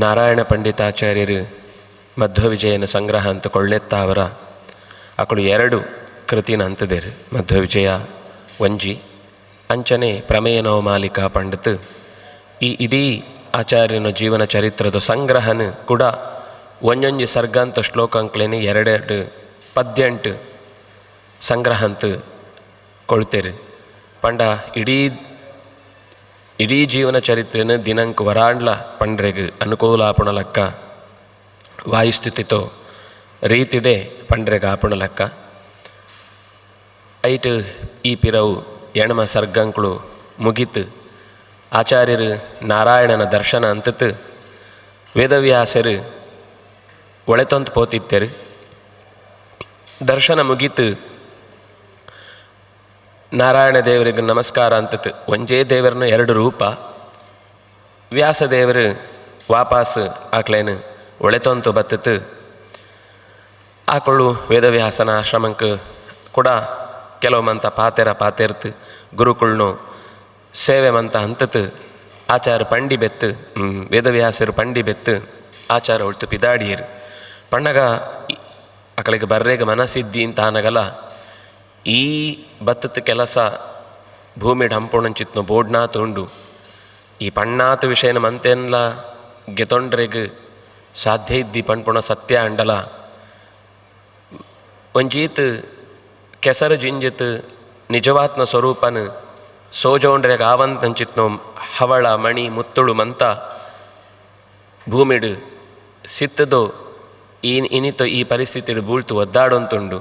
ನಾರಾಯಣ ಪಂಡಿತಾಚಾರ್ಯರು ಮಧ್ವವಿಜಯನ ಸಂಗ್ರಹ ಅಂತ ಕೊಳ್ಳೆತ್ತಾವರ ಅಕಳು 2 ಕೃತಿನ ಅಂತದೇರು. ಮಧ್ವವಿಜಯ ಒಂಜಿ ಅಂಚನೆ ಪ್ರಮೇಯ ನವಮಾಲಿಕಾ ಪಂಡಿತ್ ಈ ಇಡೀ ಆಚಾರ್ಯನ ಜೀವನ ಚರಿತ್ರದ ಸಂಗ್ರಹನ ಕೂಡ ಒಂಜೊಂಜಿ ಸರ್ಗಂತ ಶ್ಲೋಕಂಕ್ಲೇನೆ 2 ಪದ್ಯಂಟು ಸಂಗ್ರಹ ಅಂತ ಕೊಳ್ತೇರು. ಪಂಡ ಇಡೀ ಜೀವನ ಚರಿತ್ರೆನ ದಿನಾಂಕ ವರಾಂಡ್ಲ ಪಂಡ್ರೆಗೆ ಅನುಕೂಲ ಆಪುಣಲಕ್ಕ ವಾಯುಸ್ಥಿತಿತೋ ರೀತಿಡೆ ಪಂಡ್ರೆಗೆ ಆಪುಣಲಕ್ಕ ಐಟ್ ಈ ಪಿರವು ಎಣಮ ಸರ್ಗಂಕ್ಳು ಮುಗಿತು ಆಚಾರ್ಯರು ನಾರಾಯಣನ ದರ್ಶನ ಅಂತತ್ತು ವೇದವ್ಯಾಸರು ಒಳೆತೊಂದು ಪೋತಿತ್ತರು. ದರ್ಶನ ಮುಗೀತು ನಾರಾಯಣ ದೇವರಿಗೆ ನಮಸ್ಕಾರ ಅಂತತ್ತು. ಒಂಜೇ ದೇವರನ್ನ 2 ರೂಪ. ವ್ಯಾಸದೇವರು ವಾಪಸ್ ಆಕ್ಳೇನು ಒಳೆತೊಂತು ಬತ್ತತ್ತು. ಆಕಳು ವೇದವ್ಯಾಸನ ಆಶ್ರಮಕ್ಕೆ ಕೂಡ ಕೆಲವು ಮಂತ ಪಾತೆರ್ತು ಗುರುಕುಳ್ನು ಸೇವೆ ಮಂತ ಅಂತತ್ತು. ಆಚಾರ ಪಂಡಿ ಬೆತ್ತು ವೇದವ್ಯಾಸರು ಪಂಡಿ ಬೆತ್ತು ಆಚಾರ ಉಳ್ತು ಪಿದಾಡಿಯರು ಪಣ್ಣಗ ಅಕಳಿಗೆ ಬರ್ರೆಗೆ ಮನಸ್ಸಿದ್ದಿ ಅಂತ ಆನಗಲ ಈ ಬತ್ತದ ಕೆಲಸ ಭೂಮಿ ಹಂಪುಣಂಚಿತ್ನು ಬೋಡ್ನಾತು ಉಂಡು ಈ ಪಣ್ಣಾತ ವಿಷಯನ ಮಂತೆನ್ಲ ಗೆತೊಂಡ್ರೆಗೆ ಸಾಧ್ಯ ಇದ್ದಿ ಪಣ್ಪುಣ ಸತ್ಯ ಅಂಡಲ ಒಂಜೀತ್ ಕೆಸರು ಜಿಂಜಿತ್ ನಿಜವಾತ್ನ ಸ್ವರೂಪನ ಸೋಜೋಂಡ್ರೆಗೆ ಆವಂತಂಚಿತ್ನೋ ಹವಳ ಮಣಿ ಮುತ್ತುಳು ಮಂತ ಭೂಮಿಡು ಸಿತ್ತದೋ ಇನಿತೋ ಈ ಪರಿಸ್ಥಿತಿ ಬೂಳ್ತು ಒದ್ದಾಡೊಂತುಂಡು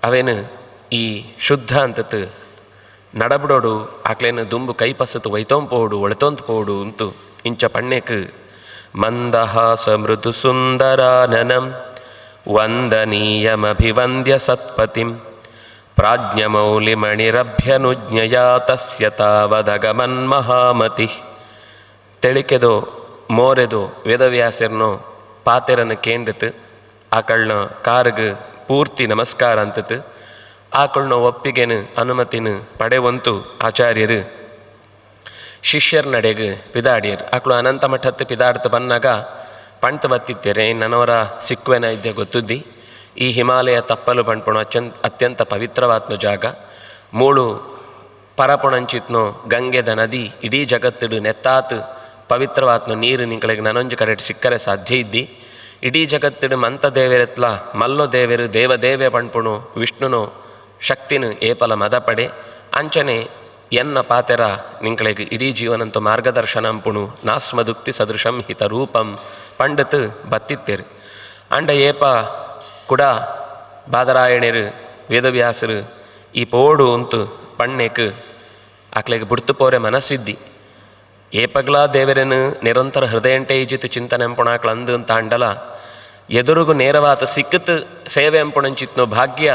ಅವೇನು ಈ ಶುದ್ಧ ಅಂತತ್ತು ನಡಬಿಡೋಡು ಆಕ್ಲೇನು ದುಂಬು ಕೈಪಸತು ಒಯ್ತೊಂಪೋಡು ಒಳೆತೊಂದು ಪೋಡು ಅಂತು ಇಂಚ ಪಣ್ಣೆಕ್ ಮಂದಹಾಸ ಮೃದು ಸುಂದರಾನನಂ ವಂದನೀಯಮಭಿವಂದ್ಯ ಸತ್ಪತಿಂ ಪ್ರಾಜ್ಞಮೌಲಿಮಣಿರಭ್ಯನುಜ್ಞಯ ತಸ್ಯ ತಾವದಗಮನ್ಮಹಾಮತಿ. ತೆಳಿಕೆದೋ ಮೋರೆದೋ ವೇದವ್ಯಾಸರ್ನೋ ಪಾತೆರನ್ನು ಕೇಂದ್ರತು ಆಕಳನ್ನ ಕಾರ್ಗೆ ಪೂರ್ತಿ ನಮಸ್ಕಾರ ಅಂತತು. ಆಕಳನ್ನ ಒಪ್ಪಿಗೆನು ಅನುಮತಿನ ಪಡೆವಂತು ಆಚಾರ್ಯರು ಶಿಷ್ಯರ ನಡೆಗೆ ಪಿದಾಡಿಯರು. ಆಕಳು ಅನಂತ ಮಠತ್ತು ಪಿದಾಡ್ತು ಬಂದಾಗ ಪಂಟ್ ಬತ್ತಿತ್ತೇರೆ ನನ್ನವರ ಸಿಕ್ಕುವೆನ ಇದ್ದೆ ಗೊತ್ತುದ್ದಿ. ಈ ಹಿಮಾಲಯ ತಪ್ಪಲು ಪಂಡ್ಪುಣ ಅತ್ಯಂತ ಪವಿತ್ರವಾತ್ನ ಜಾಗ. 3 ಪರಪುಣಂಚಿತ್ನೋ ಗಂಗೆದ ನದಿ ಇಡೀ ಜಗತ್ತಿಡು ನೆತ್ತಾತು ಪವಿತ್ರವಾತ್ನ ನೀರು ನಿಂಗಳಿಗೆ ನನೊಂಜು ಕಡೆ ಸಿಕ್ಕರೆ ಸಾಧ್ಯ ಇದ್ದಿ. ಇಡೀ ಜಗತ್ತಿಡು ಮಂತ ದೇವರೆತ್ಲ ಮಲ್ಲೋ ದೇವರು ದೇವದೇವೆ ಪಂಡ್ಪುಣು ವಿಷ್ಣುನೋ ಶಕ್ತಿನು ಏಪಲ ಮದಪಡೆ ಅಂಚನೆ ಎನ್ನ ಪಾತೆರ ನಿಂಗಳಿಗೆ ಇಡೀ ಜೀವನಂತೂ ಮಾರ್ಗದರ್ಶನ ಅಂಪುಣು ನಾಸ್ಮದುಕ್ತಿ ಸದೃಶಂ ಹಿತ ರೂಪಂ ಪಂಡತ್ ಬತ್ತಿತ್ತೇರು. ಅಂಡ ಏಪ ಕೂಡ ಬಾದರಾಯಣರು ವೇದವ್ಯಾಸರು ಈ ಪೋಡು ಅಂತು ಪಣ್ಣೆಕ್ ಆಕ್ಲೆಗೆ ಬಿಡ್ತು ಪೋರೆ ಮನಸ್ಸಿದ್ದಿ. ಏಪಗ್ಲಾ ದೇವರನ್ನು ನಿರಂತರ ಹೃದಯಂಟೆ ಈಜಿತು ಚಿಂತನೆ ಅಂಪುಣಾಕ್ಳ ಅಂದು ಅಂತ ಅಂಡಲ ಎದುರುಗು ನೇರವಾತ ಸಿಕ್ಕತ್ ಸೇವೆ ಅಂಪುಣಂಚಿತ್ನೋ ಭಾಗ್ಯ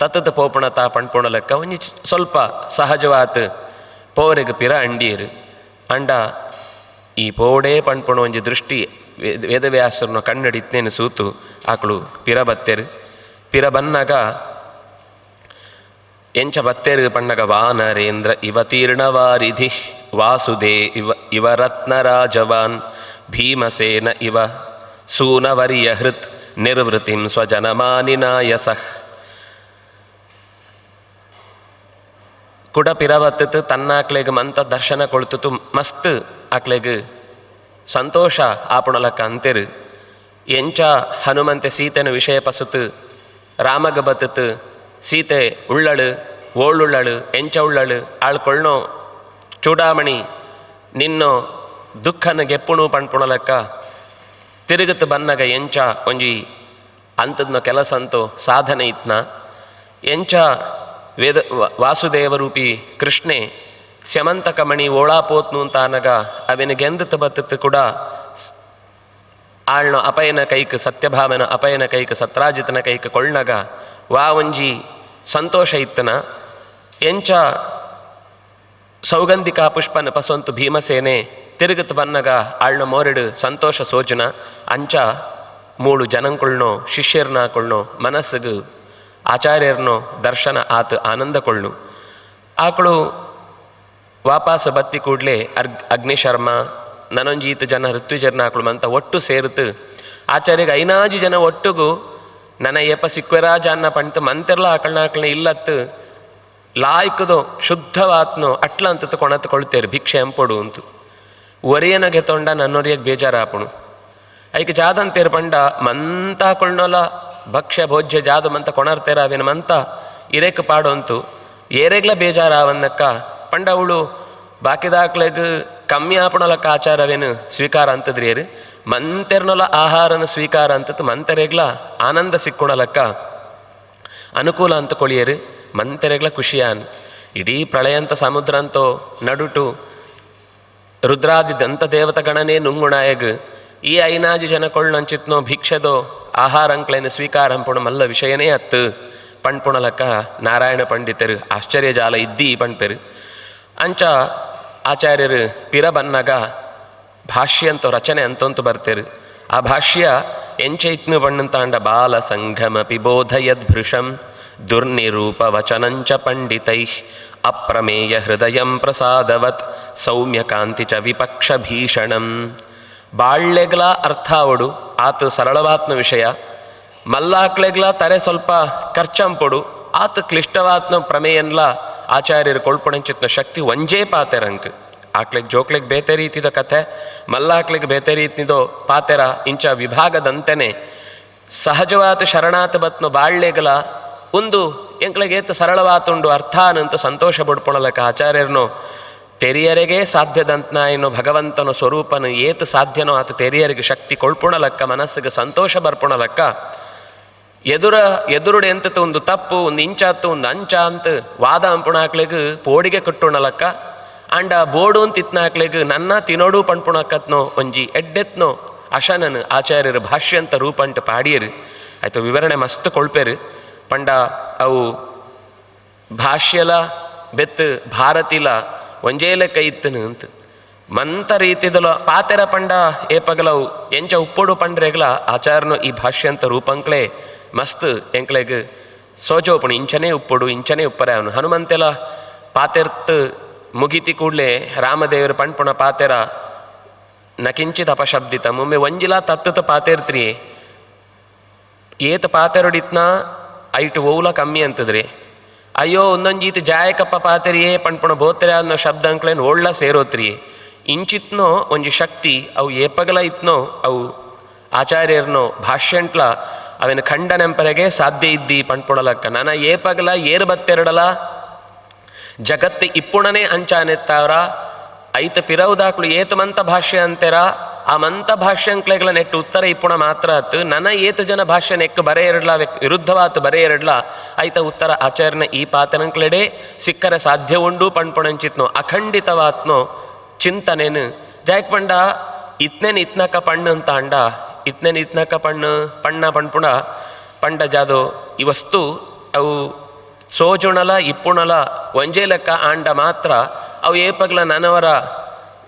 ತತ್ತದ ಪೋಪುಣತ ಪಣ್ಪುಣಲೆಕ್ಕ ಒಂಜಿ ಸ್ವಲ್ಪ ಸಹಜವಾತ್ ಪೋರೆಗೆ ಪಿರ ಅಂಡಿಯರು ಅಂಡ ಈ ಪೋಡೇ ಪಣ್ಪುಣ ಒಂಜಿ ದೃಷ್ಟಿ ವೇದವ್ಯಾಸರನ್ನ ಕಣ್ಣಡಿತ್ನೇನು ಸೂತು ಆಕಳು ಪಿರ ಬತ್ತೇರು. ಪಿರ ಬನ್ನಾಗ ಎಂಚ ಬತ್ತೇರು ಪಣ್ಣಗ ವಾನರೇಂದ್ರ ಇವತೀರ್ಣವಾರಿಧಿ ವಾಸುದೇ ಇವ ರತ್ನರಾಜವಾನ್ ಭೀಮಸೇನ ಇವ ಸೂನವರಿಯ ಹೃತ್ ನಿರ್ವೃತಿಂ ಸ್ವಜನಮಾನಿನಾಯಸಃ. ಕುಡ ಪಿರವತ್ತು ತನ್ನಾಕ್ಲೆಗೆ ಮಂತ ದರ್ಶನ ಕೊಳ್ತು ಮಸ್ತ್ ಆಕ್ಲೆಗೆ ಸಂತೋಷ ಆಪುಣಲಕ್ಕ ಅಂತೇರು. ಎಂಚ ಹನುಮಂತೆ ಸೀತೆನ ವಿಷಯ ಪಸತು ರಾಮಗ ಬತ್ತತು ಸೀತೆ ಉಳ್ಳಳು ಓಳುಳ್ಳಳು ಎಂಚ ಉಳ್ಳಳು ಆಳ್ಕೊಳ್ಳೋ ಚೂಡಾಮಣಿ ನಿನ್ನೋ ದುಃಖನ ಗೆಪ್ಪುಣು ಪಣ್ಪುಣಲಕ್ಕ ತಿರುಗತ್ತು ಬನ್ನಗ ಎಂಚ ಒಂಜಿ ಅಂಥದ್ನ ಕೆಲಸ ಅಂತೋ ಸಾಧನೆ ಇತ್ನ ಎಂಚ ವೇದ ವಾಸುದೇವರೂಪಿ ಕೃಷ್ಣೆ ಸ್ಯಮಂತಕಮಣಿ ಓಳಾಪೋತ್ನು ಅಂತ ಅನಗ ಅವೆನ ಗೆಂದತ್ತು ಬತ್ತತ್ತು ಕೂಡ ಆಳ್ನ ಅಪಯನ ಕೈಕ್ ಸತ್ಯಭಾಮನ ಅಪಯನ ಕೈಕ್ ಸತ್ರಾಜಿತನ ಕೈಕ್ ಕೊಳ್ಳನಗ ವಾ ಒಂಜಿ ಸಂತೋಷ ಇತ್ತನ ಎಂಚ ಸೌಗಂಧಿಕಾ ಪುಷ್ಪನ ಪಸೊಂತು ಭೀಮಸೇನೆ ತಿರುಗತ್ತು ಬನ್ನಗ ಆಳ್ನ ಮೋರೆಡು ಸಂತೋಷ ಸೋಜನ ಅಂಚ 3 ಜನಂಕೊಳ್ನೋ ಶಿಷ್ಯರ್ನ ಕೊಳ್ನೋ ಮನಸ್ಸಿಗೆ ಆಚಾರ್ಯರ್ನೋ ದರ್ಶನ ಆತ ಆನಂದಕೊಳ್ಳು. ಆಕಳು ವಾಪಸ್ ಬತ್ತಿ ಕೂಡಲೇ ಅಗ್ನಿಶರ್ಮ ನನೊಂಜೀತು ಜನ ಋತ್ವಿಜರ್ನಾಕ್ಳು ಮಂತ ಒಟ್ಟು ಸೇರಿತು ಆಚಾರ್ಯಗೆ ಐನಾಜು ಜನ ಒಟ್ಟುಗು ನನ್ನ ಏಪ ಸಿಕ್ವೆರಾಜ ಅನ್ನ ಪಂತು ಮಂತೆರ್ಲ ಆಕಳನಾಕ್ಳನ್ನ ಇಲ್ಲತ್ತು ಲಾಯ್ಕದು ಶುದ್ಧವಾತ್ನೋ ಅಟ್ಲ ಅಂತ ಕೊಣತ್ಕೊಳ್ತೇರು ಭಿಕ್ಷೆ ಎಂಪೊಡು ಅಂತು ಒರಿಯನಗೆ ತೊಂಡ ನನ್ನೊರಿಯಗೆ ಬೇಜಾರಾಪುಣು ಐಕೆ ಜಾದಂತೇರು ಪಂಡ ಮಂತ ಕೊಳ್ನೋಲ ಭಕ್ಷ್ಯ ಭೋಜ್ಯ ಜಾದು ಮಂತ ಕೊಣರ್ತೇರ ಅವೇನು ಮಂತ ಇರೇಕ್ ಪಾಡು ಅಂತು ಏರೆಗ್ಲ ಬೇಜಾರಾವನ್ನಕ್ಕ ಪಂಡ ಅವಳು ಬಾಕಿದಾಕ್ಲೆಗ್ ಕಮ್ಮಿ ಆಪಣಲಕ್ಕ ಆಚಾರವೇನು ಸ್ವೀಕಾರ ಅಂತದ್ರಿಯರು ಮಂತೆರ್ನೊಲ ಆಹಾರನ ಸ್ವೀಕಾರ ಅಂತದ್ದು ಮಂತೆರೆಗ್ಲ ಆನಂದ ಸಿಕ್ಕುಣಲಕ್ಕ ಅನುಕೂಲ ಅಂತ ಕೊಳಿಯರು ಮಂತೆರೆಗ್ಲ ಖುಷಿಯಾನ್ ಇಡೀ ಪ್ರಳಯಂತ ಸಮುದ್ರ ಅಂತೋ ನಡುಟು ರುದ್ರಾದಿ ದಂತ ದೇವತ ಗಣನೇ ನುಂಗುಣಾಯಗ್ ಈ ಐನಾಜು ಜನ ಕೊಳ್ಳಂಚಿತ್ನೋ ಭಿಕ್ಷದೋ ಆಹಾರ ಅಂಕ್ಲೇನು ಸ್ವೀಕಾರ ಹಂಪುಣ ಮಲ್ಲ ವಿಷಯನೇ ಅತ್ತು ಪಣ್ಪುಣಲಕ್ಕ ನಾರಾಯಣ ಪಂಡಿತರು ಆಶ್ಚರ್ಯ ಜಾಲ ಇದ್ದಿ ಪಣ್ಪೆರು ಅಂಚ ಆಚಾರ್ಯರು ಪಿರ ಬನ್ನಗ ಭಾಷ್ಯ ಅಂತೋ ರಚನೆ ಅಂತಂತೂ ಬರ್ತೇರು ಆ ಭಾಷ್ಯ ಎಂಚೆ ಇತ್ನು ಬಣ್ಣಂತಾಂಡ ಬಾಲ ಸಂಘಮಪಿ ಬೋಧಯದ್ಭೃಶಂ ದುರ್ನಿರೂಪ ವಚನಂಚ ಪಂಡಿತೈ ಅಪ್ರಮೇಯ ಹೃದಯಂ ಪ್ರಸಾದವತ್ ಸೌಮ್ಯ ಕಾಂತಿ ಚ ವಿಪಕ್ಷ ಭೀಷಣಂ ಬಾಳ್ಳೆಗ್ಲ ಅರ್ಥ ಅವಡು ಆತ ಸರಳವಾತ್ನ ವಿಷಯ ಮಲ್ಲಾಕ್ಳೆಗ್ಲ ತರೆ ಸ್ವಲ್ಪ ಖರ್ಚಂಪೊಡು ಆತ ಕ್ಲಿಷ್ಟವಾತ್ನ ಪ್ರಮೇಯನ್ಲ ಆಚಾರ್ಯರು ಕೊಳ್ಪೊಣಂಚಿತ್ನ ಶಕ್ತಿ ಒಂಜೇ ಪಾತೆರಂಕ್ ಆಕ್ಲೆಗ್ ಜೋಕ್ಲೆಗ್ ಬೇತೆ ರೀತಿದ ಕಥೆ ಮಲ್ಲಾಕ್ಲೆಗ್ ಬೇತೆ ರೀತಿದೋ ಪಾತೆರ ಇಂಚ ವಿಭಾಗದಂತೆಯೇ ಸಹಜವಾತ ಶರಣಾತ ಬತ್ನ ಬಾಳ್ಳೆಗಲ ಒಂದು ಎಂಕ್ಲೆಗೇತು ಸರಳವಾತುಂಡು ಅರ್ಥಾನಂತ ಸಂತೋಷ ಪಡ್ಪೊಣಲಕ್ಕ ಆಚಾರ್ಯರ್ನೋ ತೆರಿಯರಿಗೆ ಸಾಧ್ಯದಂತನ ಏನೋ ಭಗವಂತನ ಸ್ವರೂಪನ ಏತು ಸಾಧ್ಯನೋ ಆತ ತೆರಿಯರಿಗೆ ಶಕ್ತಿ ಕೊಳ್ಪುಣಲಕ್ಕ ಮನಸ್ಸಿಗೆ ಸಂತೋಷ ಬರ್ಪುಣಲಕ್ಕ ಎದುರುಡೆ ಎಂತತ್ತು ಒಂದು ತಪ್ಪು ಒಂದು ಇಂಚಾತ್ತು ಒಂದು ಅಂಚ ಅಂತ ವಾದ ಅಂಪುಣಾಕ್ಲೆಗ್ ಪೋಡಿಗೆ ಕಟ್ಟುಣಲಕ್ಕ ಅಂಡ ಬೋಡು ಅಂತ ಇತ್ನಾಕ್ಲೆಗ್ ನನ್ನ ತಿನೋಡು ಪಣ್ಪುಣಕ್ಕತ್ನೋ ಒಂಜಿ ಎಡ್ಡೆತ್ನೋ ಅಶನನ್ ಆಚಾರ್ಯರು ಭಾಷ್ಯ ಅಂತ ರೂಪಂಟು ಪಾಡಿಯರು ಆಯ್ತು ವಿವರಣೆ ಮಸ್ತ್ ಕೊಳ್ಪೇರು ಪಂಡ ಅವು ಭಾಷ್ಯಲ ಬೆತ್ತು ಭಾರತಿಲ ಒಂಜೇಲೆ ಕೈ ಇತ್ತನು ಅಂತ ಮಂತ ರೀತಿದಲು ಪಾತೆರ ಪಂಡ ಏಪಗಲವು ಎಂಚ ಉಪ್ಪೊಡು ಪಂಡ್ರೆಗ್ಲ ಆಚಾರ್ಯನು ಈ ಭಾಷ್ಯ ಅಂತ ರೂಪಂಕ್ಲೆ ಮಸ್ತ್ ಎಂಕ್ಲೆಗ್ ಸೋಜೋಪಣಿ ಇಂಚನೇ ಉಪ್ಪೊಡು ಇಂಚನೇ ಉಪ್ಪರೆ ಅವನು ಹನುಮಂತೆಲ ಪಾತೆರ್ತ್ ಮುಗಿತಿ ಕೂಡಲೇ ರಾಮದೇವರು ಪಣ್ಪುಣ ಪಾತೆರ ನಕಿಂಚಿತ್ ಅಪಶಬ್ದಿತ ಮುಮ್ಮೆ ಒಂಜಿಲ ತತ್ತತ ಪಾತೆರ್ತ್ರಿ ಏತ ಪಾತೆರೊಡಿತ್ನ ಐಟು ಓಲ ಕಮ್ಮಿ ಅಂತದ್ರಿ ಅಯ್ಯೋ ಒಂದೊಂಜೀತು ಜಾಯಕಪ್ಪ ಪಾತೆರಿಯೇ ಪಣ್ಪುಣ ಬೋತ್ರೆ ಅನ್ನೋ ಶಬ್ದ ಅಂಕ್ಲೇನು ಒಳ್ಳ ಸೇರೋತ್ರಿ ಇಂಚಿತ್ನೋ ಒಂಜಿ ಶಕ್ತಿ ಅವು ಏಪಗಲ ಇತ್ನೋ ಅವು ಆಚಾರ್ಯರ್ನೋ ಭಾಷ್ಯಂಟ್ಲ ಅವೇನು ಖಂಡನೆಂಪರೆಗೆ ಸಾಧ್ಯ ಇದ್ದಿ ಪಣ್ಪುಣಲಕ್ಕ ನನ್ನ ಏಪಗಲ ಏರು ಬತ್ತೆರಡಲ ಜಗತ್ತು ಇಪ್ಪುಣನೇ ಅಂಚಾನೆತ್ತಾವ್ರ ಐತ ಪಿರವುದಾಕ್ಳು ಏತು ಮಂತ ಭಾಷ್ಯ ಅಂತೆರ ಆ ಮಂತ ಭಾಷ್ಯಂಕ್ಲೆಗಳ ನೆಟ್ಟು ಉತ್ತರ ಇಪ್ಪುಣ ಮಾತ್ರ ಆತು ನನ್ನ ಏತು ಜನ ಭಾಷ್ಯ ನೆಕ್ಕು ಬರೇ ಎರಡ್ಲ ವಿರುದ್ಧವಾತು ಬರೇ ಎರಡ್ಲ ಐತ ಉತ್ತರ ಆಚಾರ್ಯನ ಈ ಪಾತನಂಕ್ಲೆಡೆ ಸಿಕ್ಕರೆ ಸಾಧ್ಯ ಉಂಡು ಪಣ್ಪುಣಂಚಿತ್ನೋ ಅಖಂಡಿತವಾತ್ನೋ ಚಿಂತನೆನು ಜಾಯಕ್ ಪಂಡ ಇತ್ನೇನು ಇತ್ನಕ ಪಣ್ಣು ಅಂತ ಅಂಡ ಇತ್ನೇನು ಇತ್ನಕ ಪಣ್ಣ ಪಣ್ಪುಣ ಪಂಡ ಜಾದು ಈ ವಸ್ತು ಅವು ಸೋಜುಣಲ ಇಪ್ಪುಣಲ ಒಂಜೇ ಲೆಕ್ಕ ಆಂಡ ಮಾತ್ರ ಅವು ಏಪಗ್ಲ ನನವರ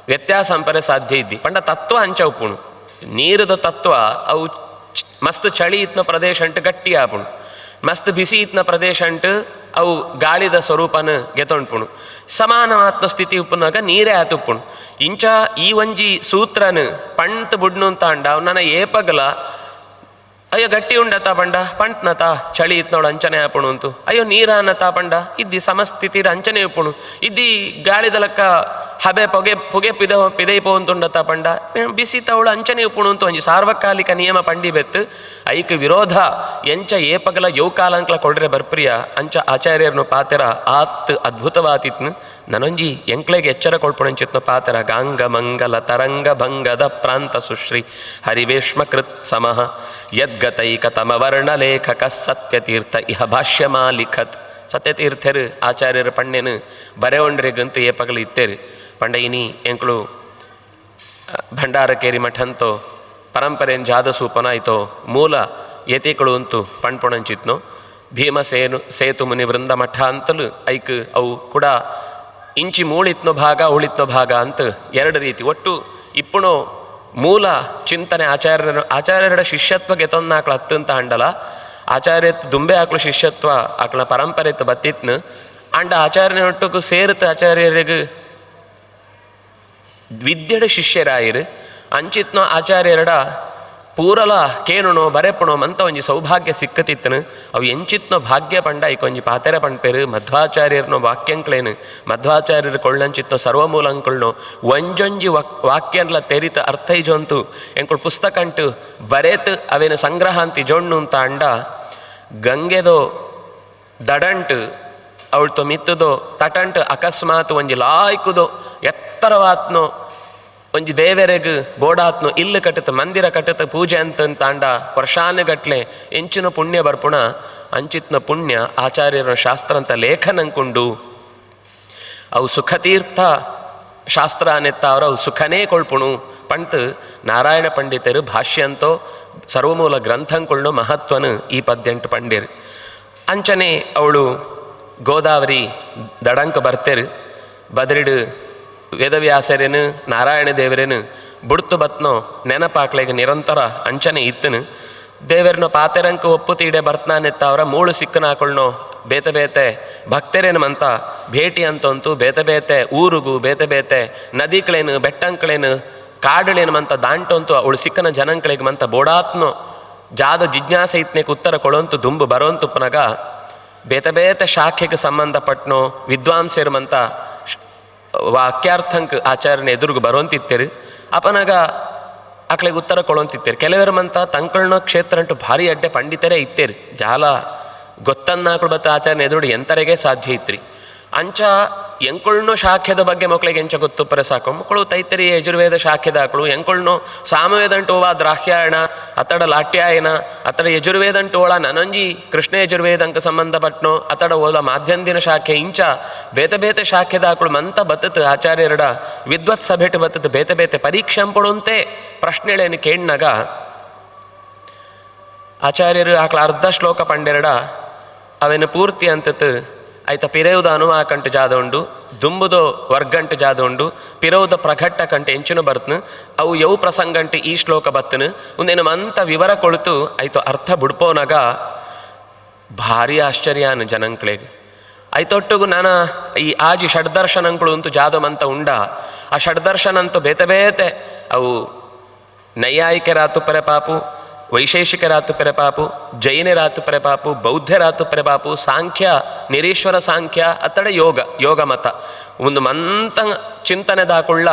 ವ್ಯತ್ಯಾಸ ಅಂಪರೆ ಸಾಧ್ಯ ಇದ್ದಿ ಪಂಡ ತತ್ವ ಅಂಚ ಉಪ್ಪುಣು ನೀರದ ತತ್ವ ಅವು ಮಸ್ತ್ ಚಳಿ ಇತ್ನ ಪ್ರದೇಶ ಅಂಟು ಗಟ್ಟಿ ಆಪುಣು ಮಸ್ತ್ ಬಿಸಿ ಇತ್ನ ಪ್ರದೇಶ ಅಂಟು ಅವು ಗಾಳಿದ ಸ್ವರೂಪನ ಗೆತೊಂಡ್ಪುಣು ಸಮಾನವಾತ್ಮ ಸ್ಥಿತಿ ಉಪ್ಪುನಾಗ ನೀರೇ ಆತುಪ್ಪುಣು ಇಂಚ ಈ ಒಂಜಿ ಸೂತ್ರನು ಪಂಟ್ ಬುಡ್ನು ಅಂತ ಅಂಡ ಅವು ನನ್ನ ಏಪಗಲ ಅಯ್ಯೋ ಗಟ್ಟಿ ಉಂಡತ ಪಂಡ ಪಂಟ್ನತ ಚಳಿ ಇತ್ನೋಡು ಅಂಚನೆ ಆಪುಣು ಅಂತು ಅಯ್ಯೋ ನೀರನತ ಪಂಡ ಇದ್ದಿ ಸಮಸ್ಥಿತಿರ ಅಂಚನೆ ಉಪ್ಪುಣು ಇದ್ದಿ ಗಾಳಿದ ಲೆಕ್ಕ ಹಬೆ ಪೊಗೆ ಪಿದೈಪೋ ಅಂತುಂಡತ ಪಂಡ ಬಿಸಿ ತವಳು ಅಂಚನೆ ಉಪ್ಪುಣು ಅಂತ ಒಂಜಿ ಸಾರ್ವಕಾಲಿಕ ನಿಯಮ ಪಂಡಿ ಬೆತ್ತು ಐಕ್ ವಿರೋಧ ಎಂಚ ಏಪಗಲ ಯೌಕಾಲಂಕ್ಲ ಕೊಡ್ರೆ ಬರ್ಪ್ರಿಯ ಅಂಚ ಆಚಾರ್ಯರ್ನು ಪಾತೆರ ಆತ್ ಅದ್ಭುತವಾತಿತ್ನು ನನೊಂಜಿ ಎಂಕ್ಲೆಗೆ ಎಚ್ಚರ ಕೊಳ್ಪುಣಂಚಿತ್ನ ಪಾತೆರ ಗಾಂಗ ಮಂಗಲ ತರಂಗ ಭಂಗದ ಪ್ರಾಂತ ಸುಶ್ರೀ ಹರಿವೇಶ್ಮ ಕೃತ್ ಸಮಃ ಯದ್ಗತೈಕ ತಮವರ್ಣ ಲೇಖಕ ಸತ್ಯತೀರ್ಥ ಇಹ ಭಾಷ್ಯ ಮಾಲಿಖತ್ ಸತ್ಯತೀರ್ಥರು ಆಚಾರ್ಯರು ಪಣ್ಣೆನು ಬರೆಯೊಂಡ್ರಿಗಂತೂ ಏಪಗಲು ಇತ್ತೇರು ಪಂಡ ಇನಿ ಎಂಕ್ಳು ಭಂಡಾರಕೇರಿ ಮಠಂತೋ ಪರಂಪರೆಯನ್ನು ಜಾದ ಸೂಪನಾಯ್ತೋ ಮೂಲ ಯತಿಗಳು ಅಂತೂ ಪಣ್ಪೊಣಂಚಿತ್ನೋ ಭೀಮಸೇನು ಸೇತು ಮುನಿ ವೃಂದ ಮಠ ಅಂತಲೂ ಐಕ್ ಅವು ಕೂಡ ಇಂಚಿ ಮೂಳಿತ್ನೋ ಭಾಗ ಉಳಿತ್ನೋ ಭಾಗ ಅಂತ ಎರಡು ರೀತಿ ಒಟ್ಟು ಇಪ್ಪುಣೋ ಮೂಲ ಚಿಂತನೆ ಆಚಾರ್ಯರ ಶಿಷ್ಯತ್ವ ಗೆತೊಂದಾಕ್ಳು ಹತ್ತಂತ ಅಂಡಲ ಆಚಾರ್ಯತ್ ದುಂಬೆ ಆಕ್ಳು ಶಿಷ್ಯತ್ವ ಆಕ್ಳ ಪರಂಪರೆತ್ ಬತ್ತಿತ್ನು ಅಂಡ ಆಚಾರ್ಯನೊಟ್ಟಿಗೂ ಸೇರುತ್ತೆ ಆಚಾರ್ಯರಿಗೆ ವಿದ್ಯೆಡ ಶಿಷ್ಯರಾಯಿರು ಅಂಚಿತ್ನೋ ಆಚಾರ್ಯರಡ ಪೂರಲ ಕೇನುಣೋ ಬರೆಪುಣೋ ಮಂತ ಒಂಜಿ ಸೌಭಾಗ್ಯ ಸಿಕ್ಕತಿತ್ತನು ಅವು ಎಂಚಿತ್ನೋ ಭಾಗ್ಯ ಪಂಡ ಇಕೊಂಜಿ ಪಾತೆರ ಪಂಡ್ಪೇರು ಮಧ್ವಾಚಾರ್ಯರ್ನೋ ವಾಕ್ಯಂಕ್ಳೇನು ಮಧ್ವಾಚಾರ್ಯರು ಕೊಳ್ಳಂಚಿತ್ನೋ ಸರ್ವಮೂಲಂಕಳ್ನೋ ಒಂಜೊಂಜಿ ವಾಕ್ಯನ್ಲ ತೆರಿತ ಅರ್ಥೈಜೊಂತು ಎಂಕುಳು ಪುಸ್ತಕಂಟು ಬರೇತ್ ಅವೇನು ಸಂಗ್ರಹ ಅಂತಿ ಜೊಣ್ಣು ಅಂತ ಅಂಡ ಗಂಗೆದೋ ದಡಂಟು ಅವಳ್ತು ಮಿತ್ತುದೋ ತಟಂಟು ಅಕಸ್ಮಾತ್ ಒಂಜಿ ಲಾಯ್ಕುದೋ ಎತ್ತರವಾತ್ನೋ ಒಂಜಿ ದೇವರೆಗ್ ಬೋಡಾತ್ನು ಇಲ್ಲು ಕಟ್ಟುತ್ತ ಮಂದಿರ ಕಟ್ಟುತ್ತ ಪೂಜೆ ಅಂತಂತಾಂಡ ವರ್ಷಾನುಗಟ್ಲೆ ಎಂಚಿನ ಪುಣ್ಯ ಬರ್ಪುಣ ಅಂಚಿತ್ನ ಪುಣ್ಯ ಆಚಾರ್ಯರ ಶಾಸ್ತ್ರ ಅಂತ ಲೇಖನಂಕುಂಡು ಅವು ಸುಖತೀರ್ಥ ಶಾಸ್ತ್ರ ಅನ್ನೆತ್ತಾವ್ರು ಅವು ಸುಖನೇ ಕೊಳ್ಪುಣು ಪಂಟ್ ನಾರಾಯಣ ಪಂಡಿತರು ಭಾಷ್ಯ ಅಂತೋ ಸರ್ವಮೂಲ ಗ್ರಂಥಂಕುಳ್ನು ಮಹತ್ವನು ಈ ಪದ್ಯಂಟು ಪಂಡಿರು ಅಂಚನೆ ಅವಳು ಗೋದಾವರಿ ದಡಂಕ ಬರ್ತೇರು ಬದರಿಡು ವೇದವ್ಯಾಸರೇನು ನಾರಾಯಣ ದೇವರೇನು ಬುಡ್ತು ಬತ್ನೋ ನೆನಪಾಕ್ಲೆಗೆ ನಿರಂತರ ಅಂಚನೆ ಇತ್ತನು ದೇವರನ್ನ ಪಾತೆರಂಕ ಒಪ್ಪು ತೀಡೆ ಬರ್ತನಾನೆತ್ತವ್ರ ಮೂಳು ಸಿಕ್ಕನ ಹಾಕೊಳ್ನೋ ಬೇತೆ ಬೇತೆ ಭಕ್ತರೇನಮಂತ ಭೇಟಿ ಅಂತಂತೂ ಬೇತೆ ಬೇತೆ ಊರುಗೂ ಬೇತೆ ಬೇತೆ ನದಿಗಳೇನು ಬೆಟ್ಟಂಕ್ಳೇನು ಕಾಡುಳೇನಮಂತ ದಾಂಟಂತೂ ಅವಳು ಸಿಕ್ಕನ ಜನಂಕ್ಳಿಗೆ ಮಂತ ಬೋಡಾತ್ನೋ ಜಾದು ಜಿಜ್ಞಾಸೆ ಇತ್ನೇಗೆ ಉತ್ತರ ಕೊಡೋಂತು ದುಂಬು ಬರೋಂತುಪ್ಪನಾಗ ಬೇತೆ ಬೇತೆ ಶಾಖೆಗೆ ಸಂಬಂಧಪಟ್ಟನೋ ವಿದ್ವಾಂಸರಮಂತ ವಾಕ್ಯಾರ್ಥಂಕ ಆಚಾರ್ಯನ ಎದುರುgu ಬರೋಂತಿತ್ತೇರು ಅಪನಾಗ ಆಕಳಿಗೆ ಉತ್ತರ ಕೊಡೋಂತಿತ್ತೇರು ಕೆಲವರಮಂತ ತಂಕಳ್ನ ಕ್ಷೇತ್ರ ಅಂಟು ಭಾರಿ ಅಡ್ಡೆ ಪಂಡಿತರೇ ಇತ್ತೇರು ಜಾಲ ಗೊತ್ತನ್ನಾಕಳು ಬತ್ತ ಆಚಾರ್ಯನ ಎದುರು ಎಂತರೆಗೆ ಸಾಧ್ಯ ಇತ್ರಿ ಅಂಚ ಎಂಕುಳ್ನೋ ಶಾಖೆದ ಬಗ್ಗೆ ಮಕ್ಕಳಿಗೆ ಎಂಚ ಗೊತ್ತು ಪರೆ ಸಾಕು ಮಕ್ಕಳು ತೈತರಿ ಯಜುರ್ವೇದ ಶಾಖೆದ ಆಕಳು ಎಂಕುಳ್ನೋ ಸಾಮವೇದಂಟೋವ ದ್ರಾಹ್ಯಾಯಣ ಅತಡ ಲಾಟ್ಯಾಯನ ಅತಡ ಯಜುರ್ವೇದಂಟೋಳ ನನಂಜಿ ಕೃಷ್ಣ ಯಜುರ್ವೇದಂಕ ಸಂಬಂಧಪಟ್ಟನೋ ಅತಡ ಓಲ ಮಾಧ್ಯಂದಿನ ಶಾಖೆ ಇಂಚ ಬೇತೆ ಬೇತೆ ಶಾಖೆದ ಆಕಳು ಮಂತ ಬತ್ತತ್ತು ಆಚಾರ್ಯರಡ ವಿದ್ವತ್ ಸಭೆಟ್ ಬತ್ತತ್ತು ಬೇತೆ ಬೇತೆ ಪರೀಕ್ಷಂಪಡುವಂತೆ ಪ್ರಶ್ನೆಗಳೇನು ಕೇಳಿನಾಗ ಆಚಾರ್ಯರು ಆಕಳ ಅರ್ಧ ಶ್ಲೋಕ ಪಂಡೆರಡ ಅವೇನು ಪೂರ್ತಿ ಅಂತತ್ತು ಆಯ್ತ ಪಿರೌದ ಅನುವಾಕಂಟು ಜಾದ ಉಂಡು ದುಂಬುದೋ ವರ್ಗಂಟು ಜಾದ ಉಂಡು ಪಿರೌದ ಪ್ರಘಟ್ಟ ಕಂಟು ಎಂಚಿನ ಬರ್ತನು ಅವು ಯವು ಪ್ರಸಂಗಂಟು ಈ ಶ್ಲೋಕ ಬತ್ತನು ಒಂದೇನು ಮಂತ ವಿವರ ಕೊಳ್ತು ಆಯ್ತು ಅರ್ಥ ಬಿಡ್ಪೋನಾಗ ಭಾರಿ ಆಶ್ಚರ್ಯಾನು ಜನಂಕ್ಳಿಗೆ ಆಯ್ತೊಟ್ಟಿಗೂ ನಾನು ಈ ಆಜಿ ಷಡ್ದರ್ಶನಂಗಳು ಅಂತೂ ಜಾದಮಂತ ಉಂಡ ಆ ಷಡ್ದರ್ಶನ ಅಂತೂ ಬೇತೆ ಬೇತೆ ಅವು ನೈಯಾಯಿಕರಾತು ಪರೆ ಪಾಪು ವೈಶೇಷಿಕರಾತು ಪರೆ ಪಾಪು ಜೈನರಾತು ಪರೆ ಪಾಪು ಬೌದ್ಧರಾತು ಪರೆ ಪಾಪು ಸಾಂಖ್ಯ ನಿರೀಶ್ವರ ಸಾಂಖ್ಯ ಅತ್ತಡ ಯೋಗ ಮತ ಒಂದು ಮಂತ ಚಿಂತನೆದಾಕುಳ್ಳ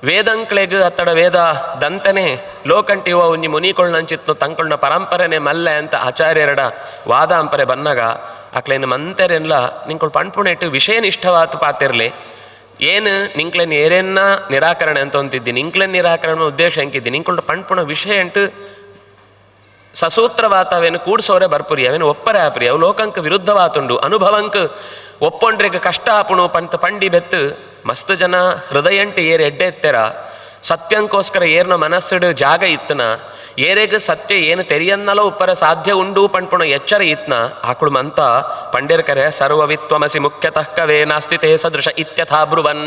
ವೇದಂಕ್ಳೆಗ್ ಅತ್ತಡ ವೇದ ದಂತನೆ ಲೋಕಂಟಿವ ಒಂಜಿ ಮುನಿಕೊಳ್ನಂಚಿತ್ತು ತಂಕೊಳ್ನ ಪರಂಪರೆನೆ ಮಲ್ಲೆ ಅಂತ ಆಚಾರ್ಯರಡ ವಾದಾಂಪರೆ ಬನ್ನಾಗ ಆಕ್ಳೇನು ಮಂತೆರೆಲ್ಲ ನಿಂಕೊಳು ಪಣ್ಪುಣೆಟ್ಟು ವಿಷಯನಿಷ್ಠವಾತು ಪಾತಿರ್ಲಿ ಏನು ನಿಂಕ್ಲೇನು ಏರೇನ್ನ ನಿರಾಕರಣೆ ಅಂತ ಅಂತಿದ್ದೀನಿ ನಿಂಕ್ಲೇನು ನಿರಾಕರಣೆ ಉದ್ದೇಶ ಹೆಂಗಿದ್ದೀನಿ ನಿಂಕೊಳ್ನ ಪಣ್ಪುಣ ವಿಷಯ ಎಂಟು ಸಸೂತ್ರವಾತವೇನು ಕೂಡ್ಸೋರೆ ಬರ್ಪುರಿ ಅವೇನು ಒಪ್ಪರೆ ಆಪ್ರಿ ಅವು ಲೋಕಂಕ ವಿರುದ್ಧವಾತುಂಡು ಅನುಭವಂಕ ಒಪ್ಪೊಂಡ್ರಿಗೆ ಕಷ್ಟ ಆಪುಣು ಪಂತ ಪಂಡಿ ಬೆತ್ತು ಮಸ್ತ್ ಜನ ಹೃದಯಂಟು ಏರು ಎಡ್ಡೆ ಎತ್ತೆರ ಸತ್ಯಂಕೋಸ್ಕರ ಏರ್ನ ಮನಸ್ಸಿಡು ಜಾಗ ಇತ್ತನ ಏರೆಗೆ ಸತ್ಯ ಏನು ತೆರಿಯನ್ನಲೋ ಉಪ್ಪರ ಸಾಧ್ಯ ಉಂಡು ಪಣ್ಪುಣ ಎಚ್ಚರ ಇತ್ನ ಆಕಳು ಮಂತ ಪಂಡಿರ್ಕರೆ ಸರ್ವವಿತ್ವಮಸಿ ಮುಖ್ಯತಃ ಕವೇ ನಾಸ್ತಿ ತೇ ಸದೃಶ ಇತ್ಯಥಾ ಬ್ರುವನ್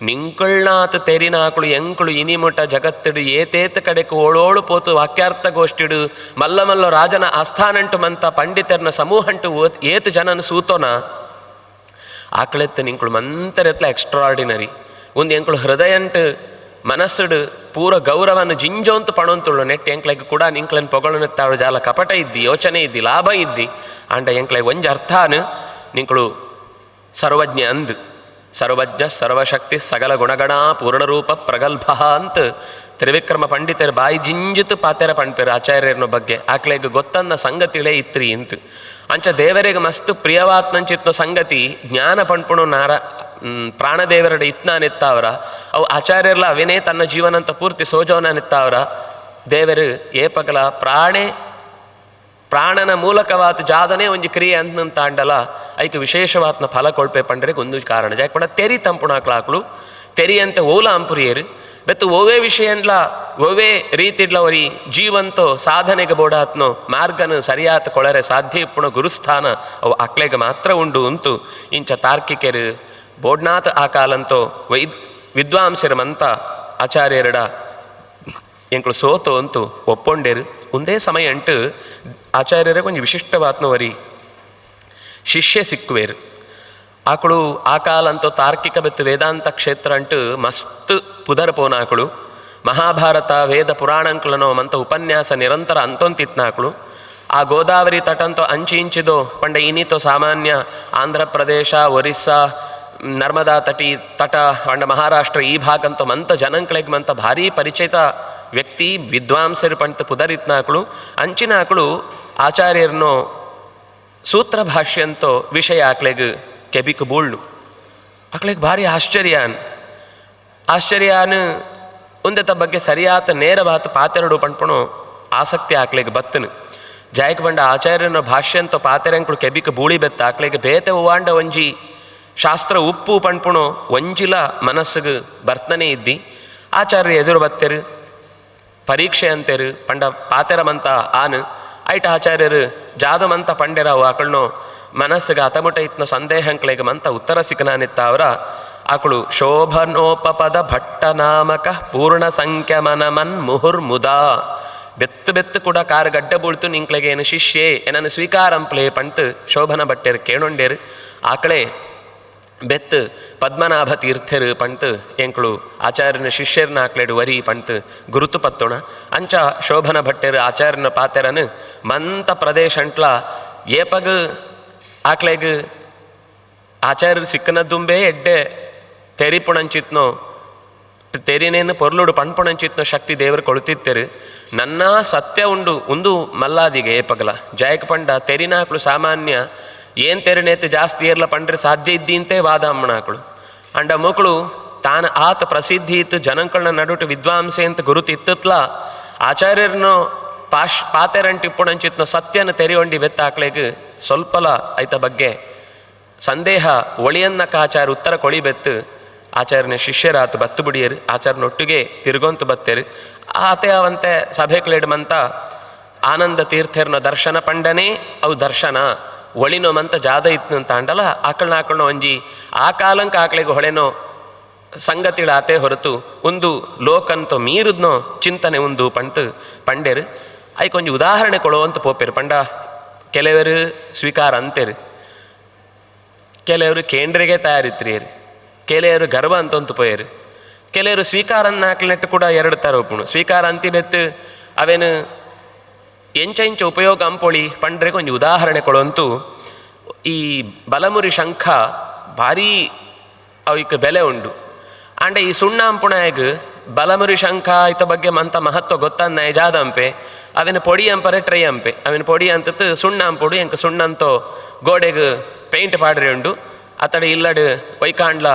ನಿಂಕುಳ್ನಾತ್ ತೆರಿನಾಕಳು ಎಂಕಳು ಇನಿಮುಟ ಜಗತ್ತಿಡು ಏತೇತ ಕಡೆಕು ಓಳೋಳು ಪೋತು ವಾಕ್ಯಾರ್ಥ ಗೋಷ್ಠಿಡು ಮಲ್ಲ ಮಲ್ಲ ರಾಜನ ಆಸ್ಥಾನಂಟು ಮಂತ ಪಂಡಿತರ್ನ ಸಮೂಹಂಟು ಏತು ಜನನ ಸೂತೋನ ಆಕಳೆತ್ತು ನಿಂಕಳು ಮಂತರೆತ್ಲ ಎಕ್ಸ್ಟ್ರಾರ್ಡಿನರಿ ಒಂದು ಎಂಕಳು ಹೃದಯಂಟು ಮನಸ್ಸುಡು ಪೂರ ಗೌರವನ ಜಿಂಜೋಂತು ಪಣೊಂತುಳ್ಳು ನೆಟ್ಟು ಎಂಕ್ಲೆಗೆ ಕೂಡ ನಿಂಕ್ಳನ್ನು ಪೊಗಳನ್ನೆತ್ತಾಳು ಜಾಲ ಕಪಟ ಇದ್ದಿ ಯೋಚನೆ ಇದ್ದಿ ಲಾಭ ಇದ್ದಿ ಆಂಡ ಎಂಕ್ಲೆಗೆ ಒಂಜಿ ಅರ್ಥಾನು ನಿಂಕಳು ಸರ್ವಜ್ಞ ಅಂದು ಸರ್ವಜ್ಞ ಸರ್ವಶಕ್ತಿ ಸಕಲ ಗುಣಗಣ ಪೂರ್ಣರೂಪ ಪ್ರಗಲ್ಭ ಅಂತ ತ್ರಿವಿಕ್ರಮ ಪಂಡಿತರು ಬಾಯಿ ಜಿಂಜಿತು ಪಾತೆರ ಪಂಡ್ಪೇರು ಆಚಾರ್ಯರನ ಬಗ್ಗೆ ಆಕ್ಳೆಗೆ ಗೊತ್ತನ್ನ ಸಂಗತಿಗಳೇ ಇತ್ರಿ ಇಂತು ಅಂಚ ದೇವರಿಗೆ ಮಸ್ತ್ ಪ್ರಿಯವಾತ್ನಂಚಿತ್ನ ಸಂಗತಿ ಜ್ಞಾನ ಪಂಡ್ಪುಣು ಪ್ರಾಣದೇವರಡ ಇತ್ನಾನೆತ್ತಾವ್ರ ಅವು ಆಚಾರ್ಯರ್ಲ ಅವೇನೇ ತನ್ನ ಜೀವನಂತ ಪೂರ್ತಿ ಸೋಜವನಾನೆತ್ತಾವ್ರ ದೇವರು ಏಪಗಲ ಪ್ರಾಣನ ಮೂಲಕವಾದ ಜಾದನೆ ಒಂಜಿ ಕ್ರಿಯೆ ಅಂತ ಅಂಡಲ ಐಕೆ ವಿಶೇಷವಾತ್ನ ಫಲ ಕೊಳ್ಪೆ ಪಂಡ್ರೆ ಒಂದು ಕಾರಣ ಜಾಕ್ಪಣ ತೆರಿ ತಂಪುಣಾಕ್ಲಾಕ್ಳು ತೆರಿ ಅಂತ ಓಲ ಅಂಪುರಿಯರು ಬೆತ್ತು ಓವೇ ವಿಷಯನ್ಲ ಓವೇ ರೀತಿಡ್ಲ ಅವರಿ ಜೀವಂತೋ ಸಾಧನೆಗೆ ಬೋಡಾತ್ನೋ ಮಾರ್ಗನ ಸರಿಯಾತ ಕೊಳರೆ ಸಾಧ್ಯ ಇಪ್ಪುಣ ಗುರುಸ್ಥಾನ ಅವು ಅಕ್ಳೆಗೆ ಮಾತ್ರ ಉಂಡು ಅಂತು ಇಂಚ ತಾರ್ಕಿಕೆರು ಬೋಡ್ನಾಥ ಆ ಕಾಲಂತೋ ವಿದ್ವಾಂಸರು ಮಂತ ಆಚಾರ್ಯರಡ ಎಂಕಳು ಸೋತು ಅಂತೂ ಒಪ್ಪೊಂಡೇರು ಒಂದೇ ಸಮಯ ಅಂಟು ಆಚಾರ್ಯರಿಗೆ ಒಂದು ವಿಶಿಷ್ಟವಾತ್ನವರಿ ಶಿಷ್ಯ ಸಿಕ್ಕುವೇರು ಆಕಳು ಆ ಕಾಲ ಅಂತೂ ತಾರ್ಕಿಕ ಬೆತ್ತು ವೇದಾಂತ ಕ್ಷೇತ್ರ ಅಂಟು ಮಸ್ತ್ ಪುದರ್ ಪೋನಾಕಳು ಮಹಾಭಾರತ ವೇದ ಪುರಾಣಂಕ್ಲನೋ ಮಂತ ಉಪನ್ಯಾಸ ನಿರಂತರ ಅಂತೊಂತಿತ್ನಾಕಳು ಆ ಗೋದಾವರಿ ತಟಂತೋ ಅಂಚಿ ಇಂಚಿದೋ ಪಂಡ ಇನ್ನಿತೋ ಸಾಮಾನ್ಯ ಆಂಧ್ರ ಪ್ರದೇಶ ಒರಿಸ್ಸಾ ನರ್ಮದಾ ತಟ ಅಂಡ ಮಹಾರಾಷ್ಟ್ರ ಈ ಭಾಗಂತೂ ಮಂತ ಜನಂಕ್ಳಿಗೆ ಮಂತ ಭಾರೀ ಪರಿಚಿತ ವ್ಯಕ್ತಿ ವಿದ್ವಾಂಸರು ಪಂತ ಪುದರಿತ್ನಾಕಳು ಅಂಚಿನಾಕಳು ಆಚಾರ್ಯರನ್ನು ಸೂತ್ರ ಭಾಷ್ಯ ಅಂತೋ ವಿಷಯ ಆಕ್ಳೆಗೆ ಕೆಬಿಕ್ ಬೂಳ್ಳು ಆಕ್ಳೆಗೆ ಭಾರಿ ಆಶ್ಚರ್ಯಾನ್ ಉಂದೆತ ಬಗ್ಗೆ ಸರಿಯಾತ ನೇರವಾತ ಪಾತೆರಡು ಪಂಪಣು ಆಸಕ್ತಿ ಆಕ್ಳೆಗೆ ಬತ್ತನು ಜಾಯಕ ಬಂಡ ಆಚಾರ್ಯನ ಭಾಷ್ಯ ಅಂತೋ ಪಾತೆರಂಕಳು ಕೆಬಿಕ್ ಬೂಳಿ ಬೆತ್ತ ಆಕ್ಳೆಗೆ ಬೇತೆ ಉವಾಂಡ ಒಂಜಿ ಶಾಸ್ತ್ರ ಉಪ್ಪು ಪಂಪುಣು ಒಂಜಿಲ ಮನಸ್ಸಿಗೆ ಬರ್ತನೇ ಇದ್ದಿ ಆಚಾರ್ಯ ಎದುರು ಬತ್ತೆರು ಪರೀಕ್ಷೆ ಅಂತೇರು ಪಂಡ ಪಾತೆರಮಂತ ಆನು ಐಟ ಆಚಾರ್ಯರು ಜಾದಮಂತ ಪಂಡೆರಾವು ಆಕಳನ್ನು ಮನಸ್ಸಿಗೆ ಹತಮುಟ ಇತ್ನೋ ಸಂದೇಹಂಕ್ಳಿಗೆ ಮಂತ ಉತ್ತರ ಸಿಕ್ಕನಾನಿತ್ತ ಅವರ ಆಕಳು ಶೋಭನೋಪಪದ ಭಟ್ಟ ನಾಮಕ ಪೂರ್ಣ ಸಂಖ್ಯ ಮನಮನ್ ಮುಹುರ್ಮುದಾ ಬೆತ್ತು ಕೂಡ ಕಾರು ಗಡ್ಡ ಬೀಳ್ತು ನಿಂಕ್ಳಿಗೆ ಏನು ಶಿಷ್ಯೆ ಏನನ್ನು ಸ್ವೀಕಾರಂಪ್ಲೆ ಪಂತು ಶೋಭನ ಭಟ್ಟೆರು ಕೇಣೊಂಡೇರು ಆಕಳೇ ಬೆತ್ತು ಪದ್ಮನಾಭ ತೀರ್ಥರು ಪಂತು ಎಂಕ್ಳು ಆಚಾರ್ಯನ ಶಿಷ್ಯರನ್ನ ಆಕ್ಳೆಡು ವರಿ ಪಂತು ಗುರುತು ಪತ್ತೋಣ ಅಂಚ ಶೋಭನ ಭಟ್ಟೆರು ಆಚಾರ್ಯನ ಪಾತೆರನು ಮಂತ ಪ್ರದೇಶ ಅಂಟ್ಲ ಏಪಗ ಆಕ್ಳೆಗೆ ಆಚಾರ್ಯರು ಸಿಕ್ಕನದ್ದುಂಬೇ ಎಡ್ಡೆ ತೆರಿಪುಣಂಚಿತ್ನೋ ತೆರಿನೇನು ಪೊರ್ಲುಡು ಪಣ್ಪುಣಂಚಿತ್ನೋ ಶಕ್ತಿ ದೇವರು ಕೊಳುತ್ತಿತ್ತರು ನನ್ನ ಸತ್ಯ ಉಂಡು ಮಲ್ಲಾದಿಗೆ ಏಪಗಲ ಜಾಯಕ ಪಂಡ ತೆರಿನಾಕ್ಳು ಸಾಮಾನ್ಯ ಏನು ತೆರಿನೇತು ಜಾಸ್ತಿ ಏರ್ಲ ಪಂಡ್ರೆ ಸಾಧ್ಯ ಇದ್ದಿಂತೆ ವಾದ ಅಮ್ಮನಾಕಳು ಅಂಡ ಮಕ್ಕಳು ತಾನು ಆತ ಪ್ರಸಿದ್ಧಿ ಇತ್ತು ಜನಂಕಳನ್ನ ನಡುಟು ವಿದ್ವಾಂಸೆ ಅಂತ ಗುರುತಿತ್ತತ್ಲ ಆಚಾರ್ಯರನ್ನು ಪಾತೆರಂಟಿಪ್ಪುಣಂಚಿತ್ನೋ ಸತ್ಯನ ತೆರಿಯೊಂಡಿ ಬೆತ್ತಾಕ್ಳೆಗೆ ಸ್ವಲ್ಪಲ ಐತ ಬಗ್ಗೆ ಸಂದೇಹ ಒಳಿಯನ್ನಕ ಆಚಾರ್ಯ ಉತ್ತರ ಕೊಳಿಬೆತ್ತು ಆಚಾರ್ಯನ ಶಿಷ್ಯರಾತು ಬತ್ತು ಬಿಡಿಯರು ಆಚಾರ್ಯನೊಟ್ಟಿಗೆ ತಿರುಗೊಂತು ಬತ್ತೇರು ಆತೆ ಅವಂತೆ ಸಭೆಕ್ಲೆಡ್ಮಂತ ಆನಂದ ತೀರ್ಥರ್ನ ದರ್ಶನ ಪಂಡನೇ ಅವು ದರ್ಶನ ಒಳಿನೋ ಮಂತ ಜಾದ ಇತ್ತು ಅಂತ ಅಂಡಲ್ಲ ಆಕಳನ್ನ ಒಂಜಿ ಆ ಕಾಲಂಕ ಆಕಳಿಗೆ ಹೊಳೆನೋ ಸಂಗತಿಗಳ ಆತೆ ಹೊರತು ಒಂದು ಲೋಕಂತೋ ಮೀರುದ್ನೋ ಚಿಂತನೆ ಒಂದು ಪಂತು ಪಂಡೇರು ಐಕೊಂಜಿ ಉದಾಹರಣೆ ಕೊಡುವಂತ ಪೋಪೇರು ಪಂಡ ಕೆಲವರು ಸ್ವೀಕಾರ ಅಂತೇರು ಕೆಲವರು ಕೇಂದ್ರಿಗೆ ತಯಾರಿತ್ರಿಯರು ಕೆಲವರು ಗರ್ವ ಅಂತಂತು ಪೋಯರು ಕೆಲವರು ಸ್ವೀಕಾರ ಹಾಕ್ಲಿಟ್ಟು ಕೂಡ ಎರಡು ಥರ ಒಪ್ಪುಣು ಸ್ವೀಕಾರ ಅಂತಿ ಬೆತ್ತು ಅವೇನು ಎಂಚ ಉಪಯೋಗ ಅಂಪೊಳಿ ಪಂಡ್ರೆಗೆ ಒಂದು ಉದಾಹರಣೆ ಕೊಡುವಂತೂ ಈ ಬಲಮುರಿ ಶಂಖ ಭಾರೀ ಅವಕ್ಕೆ ಬೆಲೆ ಉಂಡು ಅಂಡ ಈ ಸುಣ್ಣ ಅಂಪುಣಾಗ ಬಲಮುರಿ ಶಂಖ ಇತ ಬಗ್ಗೆ ಮಂತ ಮಹತ್ವ ಗೊತ್ತನ್ನ ಜಾದಂಪೆ ಅವೇನು ಪೊಡಿ ಅಂಪರೆ ಟ್ರೈ ಅಂಪೆ ಅವೇನು ಪೊಡಿ ಅಂತತ್ತು ಸುಣ್ಣ ಅಂಪುಡು ಎಂಕ ಸುಣ್ಣ ಅಂತೋ ಗೋಡೆಗೆ ಪೇಂಟ್ ಪಾಡ್ರೆ ಉಂಡು ಅತಡೆ ಇಲ್ಲಡು ವೈಕಾಂಡ್ಲ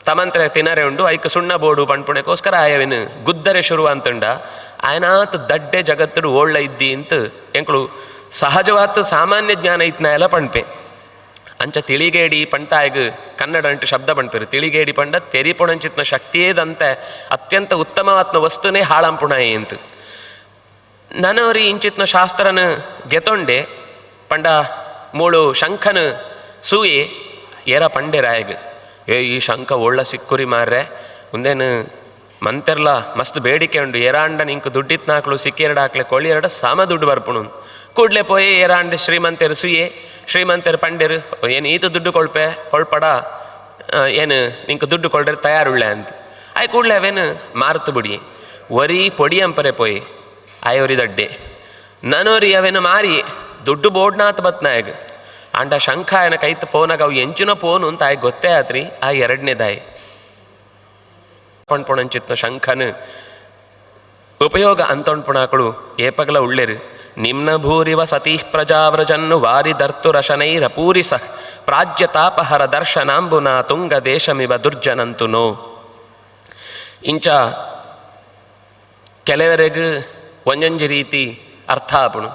ತಮಂತ್ರ ತಿನ್ನರೆ ಉಂಡು ಐಕ ಸುಣ್ಣ ಬೋಡು ಪಂಡ್ಪುಣಕ್ಕೋಸ್ಕರ ಆಯವೇನು ಗುದ್ದರೆ ಶುರು ಅಂತಂಡ ಆಯ್ನಾತ್ ದಡ್ಡೆ ಜಗತ್ತಡು ಓಳ್ಳ ಇದ್ದಿ ಅಂತ ಎಂಕ್ಳು ಸಹಜವಾದ ಸಾಮಾನ್ಯ ಜ್ಞಾನ ಇತ್ನ ಎಲ್ಲ ಪಣ್ಪೆ ಅಂಚ ತಿಳಿಗೇಡಿ ಪಂಟಾಯಗ ಕನ್ನಡ ಅಂಟು ಶಬ್ದ ಪಣ್ಪೇರು ತಿಳಿಗೇಡಿ ಪಂಡ ತೆರಿಪುಣಂಚಿತ್ನ ಶಕ್ತಿಯೇದಂತೆ ಅತ್ಯಂತ ಉತ್ತಮವಾತ್ನ ವಸ್ತುನೇ ಹಾಳಂಪುಣಾಯಿ ಅಂತ ನನವರಿ ಇಂಚಿತ್ನ ಶಾಸ್ತ್ರನ ಗೆತೊಂಡೆ ಪಂಡ ಮೂಳು ಶಂಖನ ಸೂಯಿ ಏರ ಪಂಡೆ ರಾಯಗ ಈ ಶಂಖ ಒಳ್ಳ ಸಿಕ್ಕುರಿ ಮಾರ್ರೆ ಮುಂದೇನು ಮಂತೆರ್ಲ ಮಸ್ತ್ ಬೇಡಿಕೆ ಉಂಡು ಏರಾಂಡ ನಿಂಕು ದುಡ್ಡಿತ್ನಾಕ್ಳು ಸಿಕ್ಕೆರಡು ಹಾಕ್ಲೆ ಕೊಳ್ಳಿ ಎರಡು ಸಾಮ ದುಡ್ಡು ಬರ್ಪುಣು ಕೂಡ್ಲೆ ಪೋಯೆ ಏರಾಂಡ ಶ್ರೀಮಂತರು ಸುಯೆ ಶ್ರೀಮಂತರು ಪಂಡೆರು ಏನು ಈತ ದುಡ್ಡು ಕೊಳ್ಪಡ ಏನು ನಿಂಕು ದುಡ್ಡು ಕೊಳ್ರೆ ತಯಾರುಳ್ಳೆ ಅಂತ ಆಯ್ ಕೂಡ್ಲೆ ಅವೇನು ಮಾರುತು ಬಿಡಿ ವರಿ ಪೊಡಿ ಅಂಪರೆ ಪೋಯಿ ಆಯೋರಿ ದಡ್ಡೆ ನನೋರಿ ಅವೇನು ಮಾರಿ ದುಡ್ಡು ಬೋಡ್ನಾತ್ ಬತ್ನಾಯಗ ಅಂಡ ಶಂಖ ಏನ ಕೈತ್ ಪೋನಾಗ ಅವು ಎಂಚಿನ ಪೋನು ಅಂತ ಆಯ್ ಗೊತ್ತೇ ಆತ್ರಿ ಆ ಎರಡನೇದಾಯ್ ಪಣ್ಪುಣಂಚಿತ್ನ ಶಂಖನ ಉಪಯೋಗ ಅಂತೊಣ್ಪುಣಾಕಳು ಏಪಗಲ ಉಳ್ಳೆರು ನಿಮ್ನ ಭೂರಿವ ಸತೀ ಪ್ರಜಾವ್ರಜನ್ನು ವಾರಿದರ್ತು ರಶನೈರಪೂರಿ ಸಹ ಪ್ರಾಜ್ಯ ತಾಪಹರ ದರ್ಶನಾಂಬುನ ತುಂಗ ದೇಶಮಿವ ದುರ್ಜನಂತು ನೋ ಇಂಚ ಕೆಲವರೆಗೂ ಒಂದೊಂದು ರೀತಿ ಅರ್ಥ ಆಪುಣು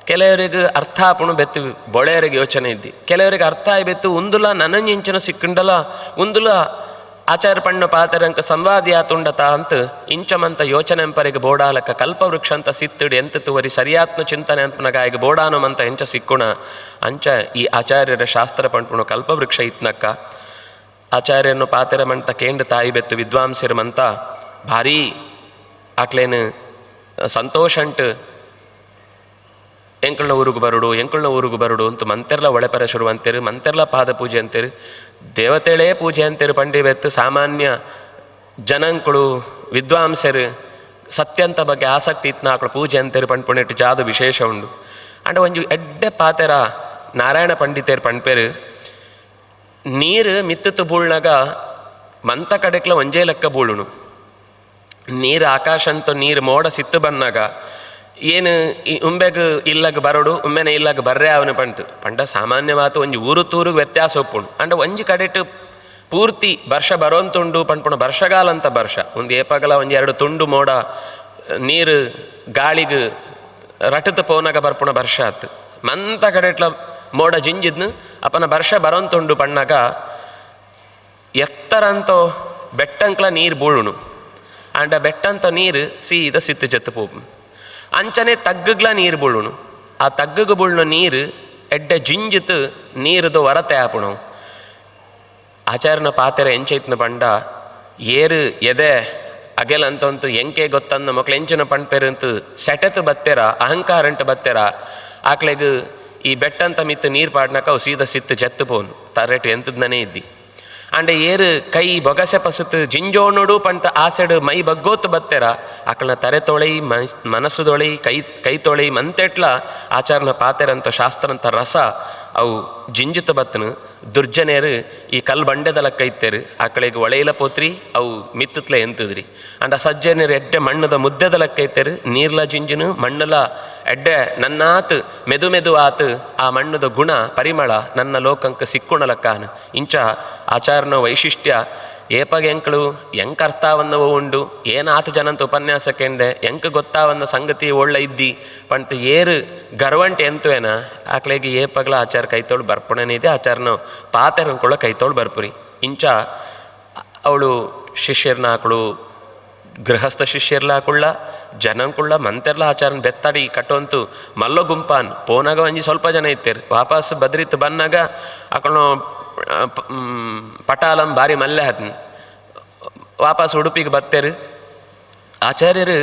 ಕೆಲವರಿಗೆ ಅರ್ಥ ಆಪುಣು ಬೆತ್ತು ಬೊಳೆಯರಿಗೆ ಯೋಚನೆ ಇದ್ದಿ ಕೆಲವರಿಗೆ ಅರ್ಥ ಆಯ್ ಬೆತ್ತು ಉಂದುಲ ನನಂಜಿಂಚನ ಸಿಕ್ಕಂಡಲ ಉಂದುಲ ಆಚಾರ ಪಣ್ಣ ಪಾತರಂಕ ಸಂವಾದಿಯಾತುಂಡತ ಅಂತ ಇಂಚಮಂತ ಯೋಚನೆ ಎಂಪರಿಗೆ ಬೋಡಾಲಕ ಕಲ್ಪವೃಕ್ಷ ಅಂತ ಸಿತ್ತಿಡು ಎಂತತ್ತು ವರಿ ಸರಿಯಾತ್ಮ ಚಿಂತನೆ ಅಂತನಗಾಯಗ ಬೋಡಾನುಮಂತ ಎಂಚ ಸಿಕ್ಕುಣ ಅಂಚ ಈ ಆಚಾರ್ಯರ ಶಾಸ್ತ್ರ ಪಂಪುಣು ಕಲ್ಪವೃಕ್ಷ ಇತ್ನಕ್ಕ ಆಚಾರ್ಯನು ಪಾತೆರಮಂತ ಕೇಂದ್ರ ತಾಯಿ ಬೆತ್ತು ವಿದ್ವಾಂಸರಮಂತ ಭಾರೀ ಆಕ್ಲೇನು ಸಂತೋಷ ಅಂಟು ಎಂಕಲ್ನ ಊರಿಗೆ ಬರುಡು ಅಂತ ಮಂತೆರ್ಲ ಒಳೆಪರ ಶುರು ಅಂತೇರು, ಮಂತೆರ್ಲ ಪಾದ ಪೂಜೆ ಅಂತೇರು, ದೇವತೆಗಳೇ ಪೂಜೆ ಅಂತೇರು ಪಂಡಿವೆತ್ತು. ಸಾಮಾನ್ಯ ಜನಂಕಳು ವಿದ್ವಾಂಸರು ಸತ್ಯಂತ ಬಗ್ಗೆ ಆಸಕ್ತಿ ಇತ್ತು ಆಕಳು ಪೂಜೆ ಅಂತೇರು ಪಂಡ್ಪುಣಿಟ್ಟು ಜಾದು ವಿಶೇಷ ಉಂಡು. ಅಂಡ ಒಂಜಿ ಎಡ್ಡೆ ಪಾತೆರ ನಾರಾಯಣ ಪಂಡಿತೇರು ಪಂಡ್ಪೇರು ನೀರು ಮಿತ್ತತ್ತು ಬೂಳ್ನಾಗ ಮಂತ ಕಡೆಕ್ಲ ಒಂಜೇ ಲೆಕ್ಕ ಬೂಳುನು. ನೀರು ಆಕಾಶ ಅಂತ ನೀರು ಮೋಡ ಸಿತ್ತು ಬಂದಾಗ ಏನು ಉಂಬೆಗ್ ಇಲ್ಲಾಗ ಬರೋಡು ಉಮ್ಮೆನೆ ಇಲ್ಲಾಗ ಬರ್ರೆ ಅವನು ಪಂಡ ಸಾಮಾನ್ಯವಾತು ಒಂಜಿ ಊರು ತೂರಿಗೆ ವ್ಯತ್ಯಾಸ ಒಪ್ಪುಂಡು. ಅಂಡ ಒಂಜಿ ಕಡೆಟ್ ಪೂರ್ತಿ ವರ್ಷ ಬರೋಂತುಂಡು ಪಂಡ್ಪುಣ ವರ್ಷಗಾಲ ಅಂತ ವರ್ಷ ಒಂದು ಏಪಗಲ ಒಂಜಿ 2 ತುಂಡು ಮೋಡ ನೀರು ಗಾಳಿಗೆ ರಟತ್ ಪೋನಾಗ ಬರ್ಪುಣ ವರ್ಷ ಆತು. ಮಂತ ಕಡೆಟ್ಲ ಮೋಡ ಜಿಂಜಿದ್ನು ಅಪ್ಪನ ವರ್ಷ ಬರೋಂತುಂಡು ಪಣ್ಣಾಗ ಎತ್ತರಂತೋ ಬೆಟ್ಟಂಕ್ಲ ನೀರು ಬೂಳುನು. ಅಂಡ ಬೆಟ್ಟಂತ ನೀರು ಸೀದ ಸಿತ್ತು ಜತ್ತು ಪೋಪು. ಅಂಚನೆ ತಗ್ಗಗ್ಲ ನೀರು ಬೀಳುನು. ಆ ತಗ್ಗಗೆ ಬೀಳೋ ನೀರು ಎಡ್ಡೆ ಜಿಂಜಿತು ನೀರುದು ಹೊರತೆ ಆಪುಣು. ಆಚಾರ್ಯನ ಪಾತೆರ ಎಂಚೈತ್ನ ಪಂಡ ಏರು ಎದೆ ಅಗೆಲಂತಂತು ಎಂಕೆ ಗೊತ್ತಂದ ಮಕ್ಳು ಎಂಚಿನ ಪಂಡ್ಪೇರಂತು ಸೆಟೆತ್ ಬತ್ತೆರ ಅಹಂಕಾರಂಟು ಬತ್ತೆರ ಆಕ್ಳೆಗೆ ಈ ಬೆಟ್ಟಂತ ಮಿತ್ತು ನೀರು ಪಾಡ್ನಾಕ ಅವು ಸೀದಾ ಸಿತ್ತು ಜತ್ತು ಪೋನು ತರೆಟು ಎಂತದನೇ ಇದ್ದಿ. ಅಂಡೆ ಏರು ಕೈ ಬೊಗಸೆ ಪಸತ್ ಜಿಂಜೋಣೋಡು ಪಂತ ಆಸೆಡು ಮೈ ಬಗ್ಗೋತು ಬತ್ತೆರ ಆಕಳನ್ನ ತರೆ ತೊಳಿ ಮನಸ್ಸು ತೊಳಿ ಕೈ ತೊಳಿ ಮಂತೆಟ್ಲ ಆಚಾರನ ಪಾತೆರಂತ ಶಾಸ್ತ್ರಂತ ರಸ ಅವು ಜಿಂಜಿತ ಬತ್ತನು. ದುರ್ಜನೇರು ಈ ಕಲ್ ಬಂಡೆದಲ ಕೈತೇರು ಆಕಳಿಗೆ ಒಳೆಯಿಲ ಪೋತ್ರಿ ಅವು ಮಿತ್ತತ್ಲೆ ಎಂತದ್ರಿ. ಅಂಡ ಸಜ್ಜನೇರು ಎಡ್ಡೆ ಮಣ್ಣದ ಮುದ್ದೆದಲ ಕೈತೇರು ನೀರ್ಲ ಜಿಂಜನು ಮಣ್ಣಲ ಎಡ್ಡೆ ನನ್ನಾತ್ ಮೆದು ಆತು ಆ ಮಣ್ಣದ ಗುಣ ಪರಿಮಳ ನನ್ನ ಲೋಕಂಕ ಸಿಕ್ಕುಣಲಕ್ಕಾನು. ಇಂಚ ಆಚಾರನ ವೈಶಿಷ್ಟ್ಯ ಏಪಗೆ ಎಂಕಳು ಎಂಕ ಅರ್ಥವನ್ನವು ಉಂಡು ಏನಾತು ಜನಂತ ಉಪನ್ಯಾಸ ಕೇಂದೆ ಎಂಕ ಗೊತ್ತಾವನ್ನ ಸಂಗತಿ ಒಳ್ಳೆ ಇದ್ದಿ ಪಂತ ಏರು ಗರ್ವಂಟೆ ಎಂತುವೇನ ಆಕಳಿಗೆ ಏಪಗ್ಲ ಆಚಾರ ಕೈತೋಳು ಬರ್ಪಣನಿದೆ ಆಚಾರನ ಪಾತೆರಂಕೊಳ ಕೈತೋಳು ಬರ್ಪುರಿ. ಇಂಚ ಅವಳು ಶಿಷ್ಯರ್ನ ಹಾಕಳು ಗೃಹಸ್ಥ ಶಿಷ್ಯರ್ಲ ಹಾಕೊಳ್ಳ ಜನಂಕುಳ್ಳ ಮಂತೆರ್ಲ ಆಚಾರನ ಬೆತ್ತಾಡಿ ಕಟ್ಟುವಂತು ಮಲ್ಲೊ ಗುಂಪಾನ್ ಪೋನಾಗ ಒಂಜಿ ಸ್ವಲ್ಪ ಜನ ಇತ್ತೇರು. ವಾಪಸ್ ಬದ್ರಿತ್ ಬನ್ನಾಗ ಆಕಳು ಪಟಾಲಂ ಬಾರಿ ಮಲ್ಲೆ ಹತ್ನ ವಾಪಸ್ ಉಡುಪಿಗೆ ಬತ್ತೇರು. ಆಚಾರ್ಯರು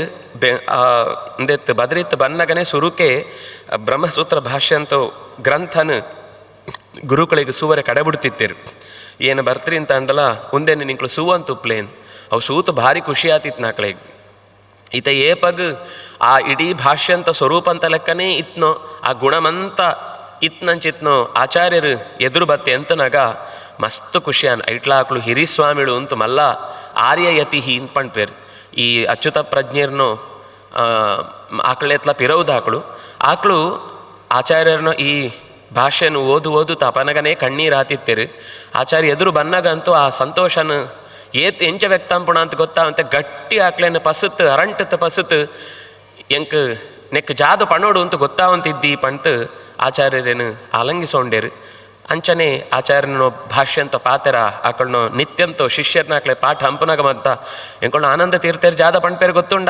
ಅಂದೆತ್ತು ಬದ್ರಿತ್ ಬನ್ನಗನೆ ಸುರುಕೆ ಬ್ರಹ್ಮಸೂತ್ರ ಭಾಷ್ಯ ಅಂತ ಗ್ರಂಥನ ಗುರುಗಳಿಗೆ ಸುವರೆ ಕಡೆಬಿಡ್ತಿತ್ತೇರು. ಏನು ಬರ್ತ್ರಿ ಅಂತ ಅಂಡಲ್ಲ ಮುಂದೇನು ನಿಂಕ್ಳು ಸೂವಂತು ಪ್ಲೇನ್ ಅವು ಸೂತು ಭಾರಿ ಖುಷಿ ಆತಿತ್ತು ನಾಕಳಿಗೆ. ಈತ ಏಪಗ್ ಆ ಇಡೀ ಭಾಷ್ಯ ಅಂತ ಸ್ವರೂಪ ಅಂತ ಲೆಕ್ಕನೇ ಇತ್ನೋ ಆ ಗುಣಮಂತ ಇತ್ನಂಚಿತ್ನೋ ಆಚಾರ್ಯರು ಎದುರು ಬತ್ತೆ ಅಂತನಾಗ ಮಸ್ತ್ ಖುಷಿಯಾನ್ ಐಟ್ಲಾಕ್ಳು ಹಿರಿಸ್ವಾಮಿಳು ಅಂತ ಮಲ್ಲ ಆರ್ಯಯತಿ ಹಿಂದ್ ಪಂಡ್ಪೇರು. ಈ ಅಚ್ಯುತ ಪ್ರಜ್ಞೆರ್ನೋ ಆಕಳೆತ್ಲ ಪಿರೌದಾಕಳು ಆಕಳು ಆಚಾರ್ಯರನ್ನ ಈ ಭಾಷೆನ ಓದು ತಪನಗನೇ ಕಣ್ಣೀರು ಆತಿತ್ತೇರು. ಆಚಾರ್ಯ ಎದುರು ಬನ್ನಾಗಂತೂ ಆ ಸಂತೋಷನ ಏತ್ ಎಂಚ ವ್ಯಕ್ತಾಂಪುಣ ಅಂತ ಗೊತ್ತಾವಂತ ಗಟ್ಟಿ ಆಕ್ಲೇನ ಪಸತ್ ಅರಂಟತ್ ಪಸತ್ ಎಂಕ್ ನೆಕ್ ಜಾದು ಪಣೋಡು ಅಂತ ಗೊತ್ತಾವಂತಿದ್ದಿ ಪಂತ ಆಚಾರ್ಯರೇನು ಆಲಂಗಿಸೋಂಡೇರು. ಅಂಚನೆ ಆಚಾರ್ಯನೋ ಭಾಷ್ಯ ಅಂತ ಪಾತೆರ ಆಕಳನೋ ನಿತ್ಯಂತೋ ಶಿಷ್ಯರ್ನ ಆಕಳೆ ಪಾಠ ಹಂಪನಾಗ ಮತ್ತ ಎಂಕೊಂಡು ಆನಂದ ತೀರ್ಥೇರು ಜಾದ ಪಣ್ಪೇರು ಗೊತ್ತುಂಡ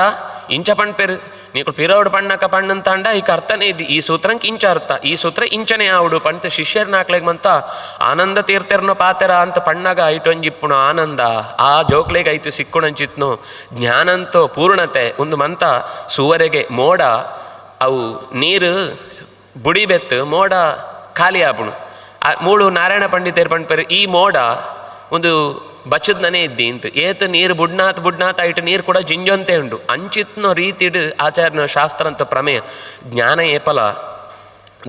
ಇಂಚ ಪಣ್ಪೇರು ನೀಕು ಪಿರೋಡು ಪಣ್ಣಕ ಪಣ್ಣಂತಾಂಡ ಈಗ ಅರ್ಥನೇ ಇದ್ದಿ ಈ ಸೂತ್ರಂಕ್ ಇಂಚ ಅರ್ಥ ಈ ಸೂತ್ರ ಇಂಚನೆ ಆವುಡು ಪಂತ ಶಿಷ್ಯರ್ನ ಆಕ್ಳೆಗೆ ಮಂತ ಆನಂದ ತೀರ್ಥೇರ್ನೋ ಪಾತೆರ ಅಂತ ಪಣ್ಣಾಗ ಐಟೊಂಜಿಪ್ಪುಣು ಆನಂದ ಆ ಜೋಕ್ಲೆಗೆ ಐತು ಸಿಕ್ಕುಣಂಚಿತ್ನು ಜ್ಞಾನಂತೋ ಪೂರ್ಣತೆ ಒಂದು ಮಂತ ಸುವರೆಗೆ ಮೋಡ ಅವು ನೀರು ಬುಡಿಬೆತ್ತು ಮೋಡ ಖಾಲಿ ಆಪುಣು. ಮೂಳು ನಾರಾಯಣ ಪಂಡಿತೇರು ಪಂಡ್ಪೇರು ಈ ಮೋಡ ಒಂದು ಬಚ್ಚದನೇ ಇದ್ದಿ ಇಂತ ಏತ ನೀರು ಬುಡ್ನಾತ್ ಐಟು ನೀರು ಕೂಡ ಜಿಂಜೊಂತೆ ಉಂಡು ಅಂಚಿತ್ನೋ ರೀತಿಡು ಆಚಾರ್ಯನ ಶಾಸ್ತ್ರ ಅಂತ ಪ್ರಮೇಯ ಜ್ಞಾನ ಏಪಲ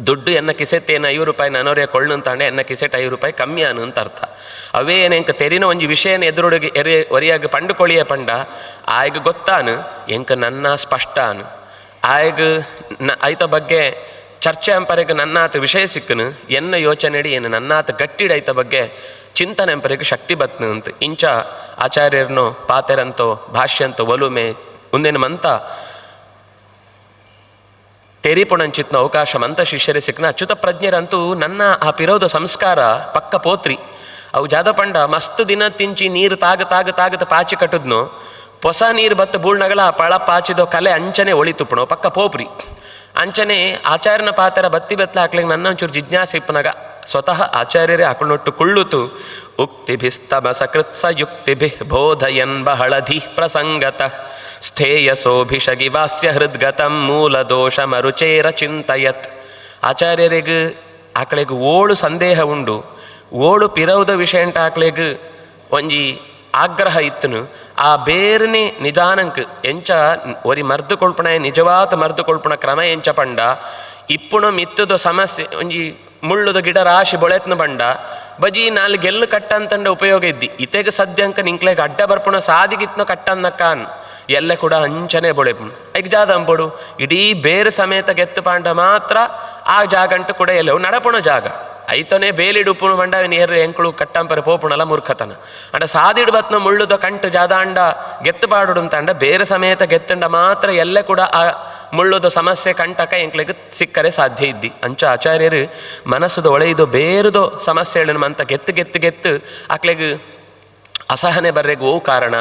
ದುಡ್ಡು ಎನ್ನ ಕಿಸೆತ್ತೇನು ₹5 ನನೋರಿಯ ಕೊಳ್ಳುಂತಾಂಡೆ ಎನ್ನ ಕಿಸೆಟ್ ₹5 ಕಮ್ಮಿ ಅನು ಅಂತ ಅರ್ಥ. ಅವೇ ಏನಂಕ ತೆರಿನ ಒಂಜಿ ವಿಷಯನ ಎದುರುಡಿಗೆ ಒರಿಯಾಗ ಪಂಡುಕೊಳಿಯ ಪಂಡ ಆಯ್ಗ ಗೊತ್ತಾನು ಎಂಕ ನನ್ನ ಸ್ಪಷ್ಟ ಅನು ಆಯ್ಗ ಐತ ಬಗ್ಗೆ ಚರ್ಚೆ ಅಂಪರೆಗೆ ನನ್ನಾತ ವಿಷಯ ಸಿಕ್ಕನು ಎನ್ನ ಯೋಚನೆಡಿ ಏನು ನನ್ನಾತ ಗಟ್ಟಿಡ ಐತ ಬಗ್ಗೆ ಚಿಂತನೆ ಅಂಪರೆಗೆ ಶಕ್ತಿ ಬತ್ನು ಅಂತ. ಇಂಚ ಆಚಾರ್ಯರ್ನೋ ಪಾತೆರಂತೋ ಭಾಷ್ಯಂತೋ ಒಲುಮೆ ಮುಂದೇನು ಮಂತ ತೆರಿಪುಣಂಚಿತ್ನ ಅವಕಾಶ ಮಂತ ಶಿಷ್ಯರೇ ಸಿಕ್ಕನ ಅಚ್ಯುತ ಪ್ರಜ್ಞರಂತೂ ನನ್ನ ಆ ಪಿರೋದ ಸಂಸ್ಕಾರ ಪಕ್ಕ ಪೋತ್ರಿ ಅವು ಜಾದ ಪಂಡ ಮಸ್ತ್ ದಿನ ತಿಂಚಿ ನೀರು ತಾಗತ ಪಾಚಿ ಕಟ್ಟದ್ನೋ ಹೊಸ ನೀರು ಬತ್ತ ಬೂಳ್ನಗಳ ಆ ಪಳ ಪಾಚಿದೋ ಕಲೆ ಅಂಚನೆ ಒಳಿತುಪ್ಪಣೋ ಪಕ್ಕ ಪೋಪ್ರಿ ಅಂಚನೆ ಆಚಾರ್ಯನ ಪಾತ್ರ ಬತ್ತಿ ಬೆತ್ತಲ ಹಾಕ್ಲಿಕ್ಕೆ ನನ್ನ ಒಂಚೂರು ಜಿಜ್ಞಾಸೆ ಇಪ್ಪನಾಗ ಸ್ವತಃ ಆಚಾರ್ಯರೇ ಹಾಕೊಂಡೊಟ್ಟು ಕುಳ್ಳುತು ಉಕ್ತಿಭಿಸ್ತಮಸಕೃತ್ಸ ಯುಕ್ತಿಭಿ ಬೋಧಯನ್ ಬಹಳಧಿ ಪ್ರಸಂಗತಃ ಸ್ಥೇಯಸೋಭಿಷಗಿವಾಸ್ಯ ಹೃದ್ಗತಂ ಮೂಲದೋಷ ಮರುಚೇರ ಚಿಂತಯತ್. ಆಚಾರ್ಯರಿಗೆ ಆಕಳಿಗೆ ಓಳು ಸಂದೇಹ ಉಂಡು, ಓಳು ಪಿರವುದ ವಿಷಯಂಟ ಆಕಳಿಗೆ ಒಂಜಿ ಆಗ್ರಹ ಇತ್ತನು. ಆ ಬೇರನೆ ನಿಧಾನಂಕ್ ಎಂಚ ಒರಿ ಮರ್ದು ಕೊಳ್ಪಣ ನಿಜವಾದ ಮರ್ದು ಕೊಳ್ಪಣ ಕ್ರಮ ಎಂಚ ಪಂಡ ಇಪ್ಪುಣ ಮಿತ್ತದ ಸಮಸ್ಯೆ ಒಂಜಿ ಮುಳ್ಳುದ ಗಿಡ ರಾಶಿ ಬೊಳೆತ್ನ ಬಂಡ ಬಜಿ ನಾಲ್ ಗೆಲ್ಲು ಕಟ್ಟಂತಂಡ ಉಪಯೋಗ ಇದ್ದಿ ಇತೆಗೆ ಸದ್ಯಂಕ ನಿಂಕ್ಲೆಗೆ ಅಡ್ಡ ಬರ್ಪುಣ ಸಾದಿಗಿತ್ನ ಕಟ್ಟನ್ನಕ್ಕಾನ್ ಎಲ್ಲ ಕೂಡ ಅಂಚನೆ ಬೊಳೆಪುಣ್ ಐಕ್ ಜಾದ ಅಂಬೋಡು ಇಡೀ ಬೇರೆ ಸಮೇತ ಗೆತ್ತು ಪಾಂಡ ಮಾತ್ರ ಆ ಜಾಗಂಟು ಕೂಡ ಎಲ್ಲವು ನಡಪುಣ ಜಾಗ ಐತನೇ ಬೇಲಿಡುಪುಣು ಬಂಡ ನೇರು ಎಂಕಳು ಕಟ್ಟಂಪರೆ ಪೋಪುಣಲ್ಲ ಮೂರ್ಖತನ ಅಂಡ ಸಾದಿಡು ಬತ್ನ ಮುಳ್ಳುದ ಕಂಟು ಜಾದಾಂಡ ಗೆತ್ತು ಪಾಡುಡು ಅಂತಂಡ ಬೇರೆ ಸಮೇತ ಗೆತ್ತಂಡ ಮಾತ್ರ ಎಲ್ಲ ಕೂಡ ಆ ಮುಳ್ಳುದ ಸಮಸ್ಯೆ ಕಂಟಕ ಎಂಕ್ಳಿಗೆ ಸಿಕ್ಕರೆ ಸಾಧ್ಯ ಇದ್ದಿ. ಅಂಚ ಆಚಾರ್ಯರು ಮನಸ್ಸುದ ಒಳೆಯದು ಬೇರೆದೋ ಸಮಸ್ಯೆಗಳನ್ನು ಅಂತ ಗೆತ್ತು ಆಕ್ಳಿಗೆ ಅಸಹನೆ ಬರ್ರೆಗೆ ಓ ಕಾರಣ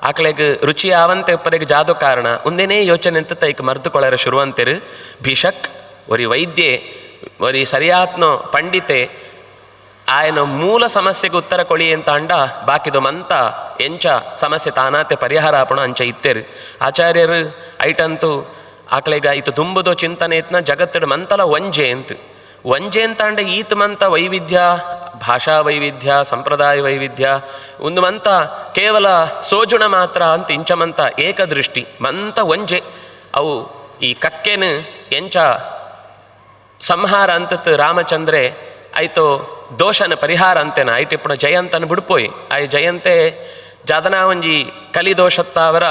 ಆಕಳಿಗೆ ರುಚಿ ಆವಂತೆ ಉಪ್ಪರೆಗೆ ಜಾದೋ ಕಾರಣ ಒಂದೇನೇ ಯೋಚನೆ ಅಂತ ತೈಕ್ ಮರ್ದುಕೊಳ್ಳರ ಶುರುವಂತೆರು ಭಿಷಕ್ ಒರಿ ವೈದ್ಯೆ ಒರಿ ಸರಿಯಾತ್ನೋ ಪಂಡಿತೆ ಆಯನ ಮೂಲ ಸಮಸ್ಯೆಗೆ ಉತ್ತರ ಕೊಳಿ ಅಂತ ಅಂಡ ಬಾಕಿದು ಮಂತ ಎಂಚ ಸಮಸ್ಯೆ ತಾನಾತೆ ಪರಿಹಾರ ಆಪಣ ಅಂಚ ಇತ್ತೇರು. ಆಚಾರ್ಯರು ಐಟಂತೂ ಆಕಳಿಗ ಇದು ತುಂಬುದೋ ಚಿಂತನೆ ಇತ್ನ ಜಗತ್ತಿಡ ಮಂತಲ ವಂಜೆ ಅಂತ ಅಂಡ ಈತ ಮಂತ ವೈವಿಧ್ಯ ಭಾಷಾ ವೈವಿಧ್ಯ ಸಂಪ್ರದಾಯ ವೈವಿಧ್ಯ ಒಂದು ಮಂತ ಕೇವಲ ಸೋಜುಣ ಮಾತ್ರ ಅಂತ ಇಂಚಮಂತ ಏಕದೃಷ್ಟಿ ಮಂತ ವಂಜೆ ಅವು ಈ ಕಕ್ಕೆನು ಎಂಚ ಸಂಹಾರ ಅಂತತ್ ರಾಮಚಂದ್ರೆ ಆಯ್ತು ದೋಷನ ಪರಿಹಾರ ಅಂತೇನ ಐಟಿಪ್ಪಣ ಜಯಂತನ ಬಿಡ್ಪೋಯ್ ಆ ಜಯಂತೆ ಜಾದನ ಒಂಜಿ ಕಲಿದೋಷತ್ತ ಅವರ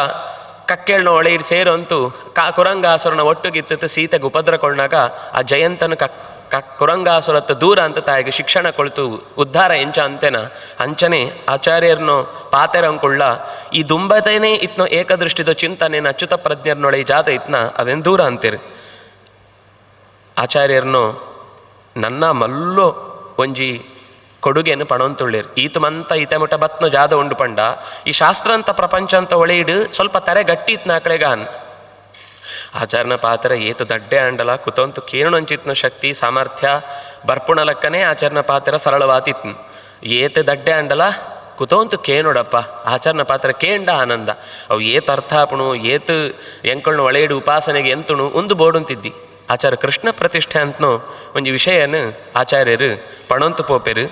ಕಕ್ಕೇಳ್ನ ಒಳೆಯಿಡ್ ಸೇರು ಅಂತೂ ಕುರಂಗಾಸುರನ ಒಟ್ಟುಗಿತ್ತು ಸೀತೆಗೆ ಉಪದ್ರ ಕೊಂಡಾಗ ಆ ಜಯಂತನ ಕುರಂಗಾಸುರತ್ತ ದೂರ ಅಂತ ತಾಯಿಗೆ ಶಿಕ್ಷಣ ಕೊಳ್ತು ಉದ್ಧಾರ ಎಂಚ ಅಂತೇನ ಅಂಚನೆ ಆಚಾರ್ಯರ್ನೋ ಪಾತೆರ ಅಂಕೊಳ್ಳ ಈ ದುಂಬತೇನೆ ಇತ್ನೋ ಏಕದೃಷ್ಟಿದ ಚಿಂತನೆನ ಅಚ್ಯುತ ಪ್ರಜ್ಞರ್ನೊಳೆ ಜಾತ ಇತ್ನ ಅವೇನು ದೂರ ಅಂತೀರಿ. ಆಚಾರ್ಯರ್ನೋ ನನ್ನ ಮಲ್ಲೋ ಒಂಜಿ ಕೊಡುಗೆಯನ್ನು ಪಣವಂತುಳ್ಳೇರು ಈತು ಮಂತ ಈತ ಬತ್ನು ಜಾದ ಉಂಡು ಪಂಡ ಈ ಶಾಸ್ತ್ರ ಅಂತ ಪ್ರಪಂಚ ಅಂತ ಒಳೆಯಿಡು ಸ್ವಲ್ಪ ತರೆ ಗಟ್ಟಿತ್ ನಾ ಕಡೆಗಾನ್ ಆಚಾರ್ಯನ ಪಾತ್ರ ಏತ ದಡ್ಡೆ ಅಂಡಲ ಕುತಂತು ಕೇಣೊಂಚಿತ್ನ ಶಕ್ತಿ ಸಾಮರ್ಥ್ಯ ಬರ್ಪುಣ ಲೆಕ್ಕನೇ ಆಚಾರ್ಯನ ಪಾತ್ರ ಸರಳವಾತಿತ್ನು ಏತ ದಡ್ಡೆ ಅಂಡಲ ಕುತಂತು ಕೇನೋಡಪ್ಪ ಆಚಾರ್ಯನ ಪಾತ್ರ ಕೇಂಡ ಆನಂದ ಅವು ಏತ್ ಅರ್ಥಾಪಣು ಏತು ಎಂಕಳ್ನ ಒಳೆಯಿಡು ಉಪಾಸನೆಗೆ ಎಂತುಣು ಒಂದು ಬೋಡುಂತಿದ್ದಿ. ಆಚಾರ್ಯ ಕೃಷ್ಣ ಪ್ರತಿಷ್ಠೆ ಅಂತನೋ ಒಂದು ವಿಷಯನ ಆಚಾರ್ಯರು ಪಣಂತು ಪೋಪೆರು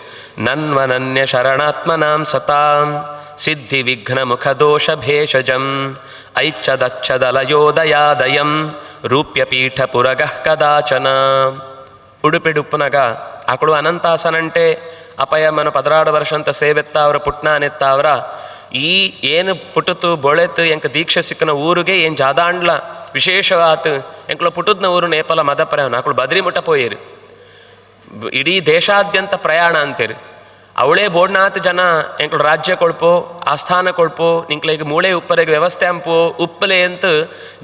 ನನ್ವನನ್ಯ ಶರಣಾತ್ಮನಾಂ ಸತಾಂ ಸಿದ್ಧಿ ವಿಘ್ನ ಮುಖ ದೋಷ ಭೇಷಜಂ ಐಚ್ಛದಚ್ಛದಲಯೋದಯಾದಯಂ ರೂಪ್ಯಪೀಠ ಪುರಗಃ ಕದಾಚನ. ಉಡುಪಿಡುಪ್ಪುನಗ ಆಕಳು ಅನಂತಾಸನಂಟೆ ಅಪಯಮ್ಮನ 16 ವರ್ಷ ಅಂತ ಸೇವೆತ್ತ ಅವರ ಪುಟ್ನಾನೆತ್ತ ಅವರ ಈ ಏನು ಪುಟುತು ಬೊಳೆತು ಎಂಕ ದೀಕ್ಷೆ ಸಿಕ್ಕನ ಊರಿಗೆ ಏನು ಜಾದಾಂಡ್ಲ ವಿಶೇಷವಾತ್ ಎಂಕಳು ಪುಟುದ್ನ ಊರು ನೇಪಾಳ ಮದ ಪ್ರಯಾಣ ಆಕಳು ಬದ್ರಿಮಠ ಪೋಯೇರು ಇಡೀ ದೇಶಾದ್ಯಂತ ಪ್ರಯಾಣ ಅಂತೇರಿ ಅವಳೇ ಬೋಡ್ನಾತ್ ಜನ ಎಂಕಳು ರಾಜ್ಯ ಕೊಳ್ಪೋ ಆಸ್ಥಾನ ಕೊಳ್ಪೋ ನಿಂಕ್ಳಿಗೆ ಮೂಳೆ ಉಪ್ಪರೆಗೆ ವ್ಯವಸ್ಥೆ ಅಂಪೋ ಉಪ್ಪಲೆ ಅಂತ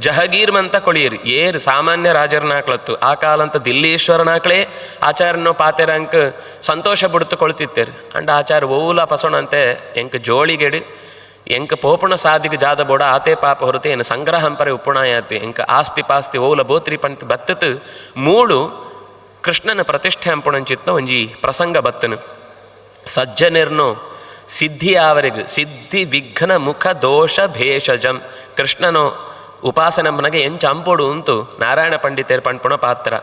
ಜಹಗೀರ್ಮಂತ ಕೊಳಿಯರಿ ಏರು ಸಾಮಾನ್ಯ ರಾಜರನಾಕ್ಲತ್ತು ಆ ಕಾಲ ಅಂತ ದಿಲ್ಲೀಶ್ವರನಾಕ್ಳೇ ಆಚಾರ್ಯನೋ ಪಾತೆರಂಕ್ ಸಂತೋಷ ಬಿಡ್ತು ಕೊಳ್ತಿತ್ತೇರು ಅಂಡ್ ಆಚಾರ್ಯ ಓಲ ಪಸೋಣಂತೆ ಎಂಕ್ ಜೋಳಿಗೆಡು ಎಂಕ ಪೋಪುಣ ಸಾದಿಗೆ ಜಾದ ಬೋಡ ಆತೆ ಪಾಪ ಹೊರತೆ ಏನು ಸಂಗ್ರಹಂಪರೆ ಉಪುಣಾಯಾತಿ ಎಂಕ ಆಸ್ತಿ ಪಾಸ್ತಿ ಓಲ ಬೋತ್ರಿ ಪಂತ್ ಬತ್ತತ್ ಮೂಳು ಕೃಷ್ಣನ ಪ್ರತಿಷ್ಠೆ ಅಂಪುಣಂಚಿತ್ನ ಒಂಜಿ ಪ್ರಸಂಗ ಬತ್ತನು ಸಜ್ಜನಿರ್ನೋ ಸಿದ್ಧಿ ಆವರೆಗೆ ಸಿದ್ಧಿ ವಿಘ್ನ ಮುಖ ದೋಷ ಭೇಷಜಂ ಕೃಷ್ಣನೋ ಉಪಾಸನಂಬನಗೆ ಎಂಚ ಅಂಪೋಡು ಅಂತು ನಾರಾಯಣ ಪಂಡಿತೇರ್ ಪಂಪುಣ ಪಾತ್ರ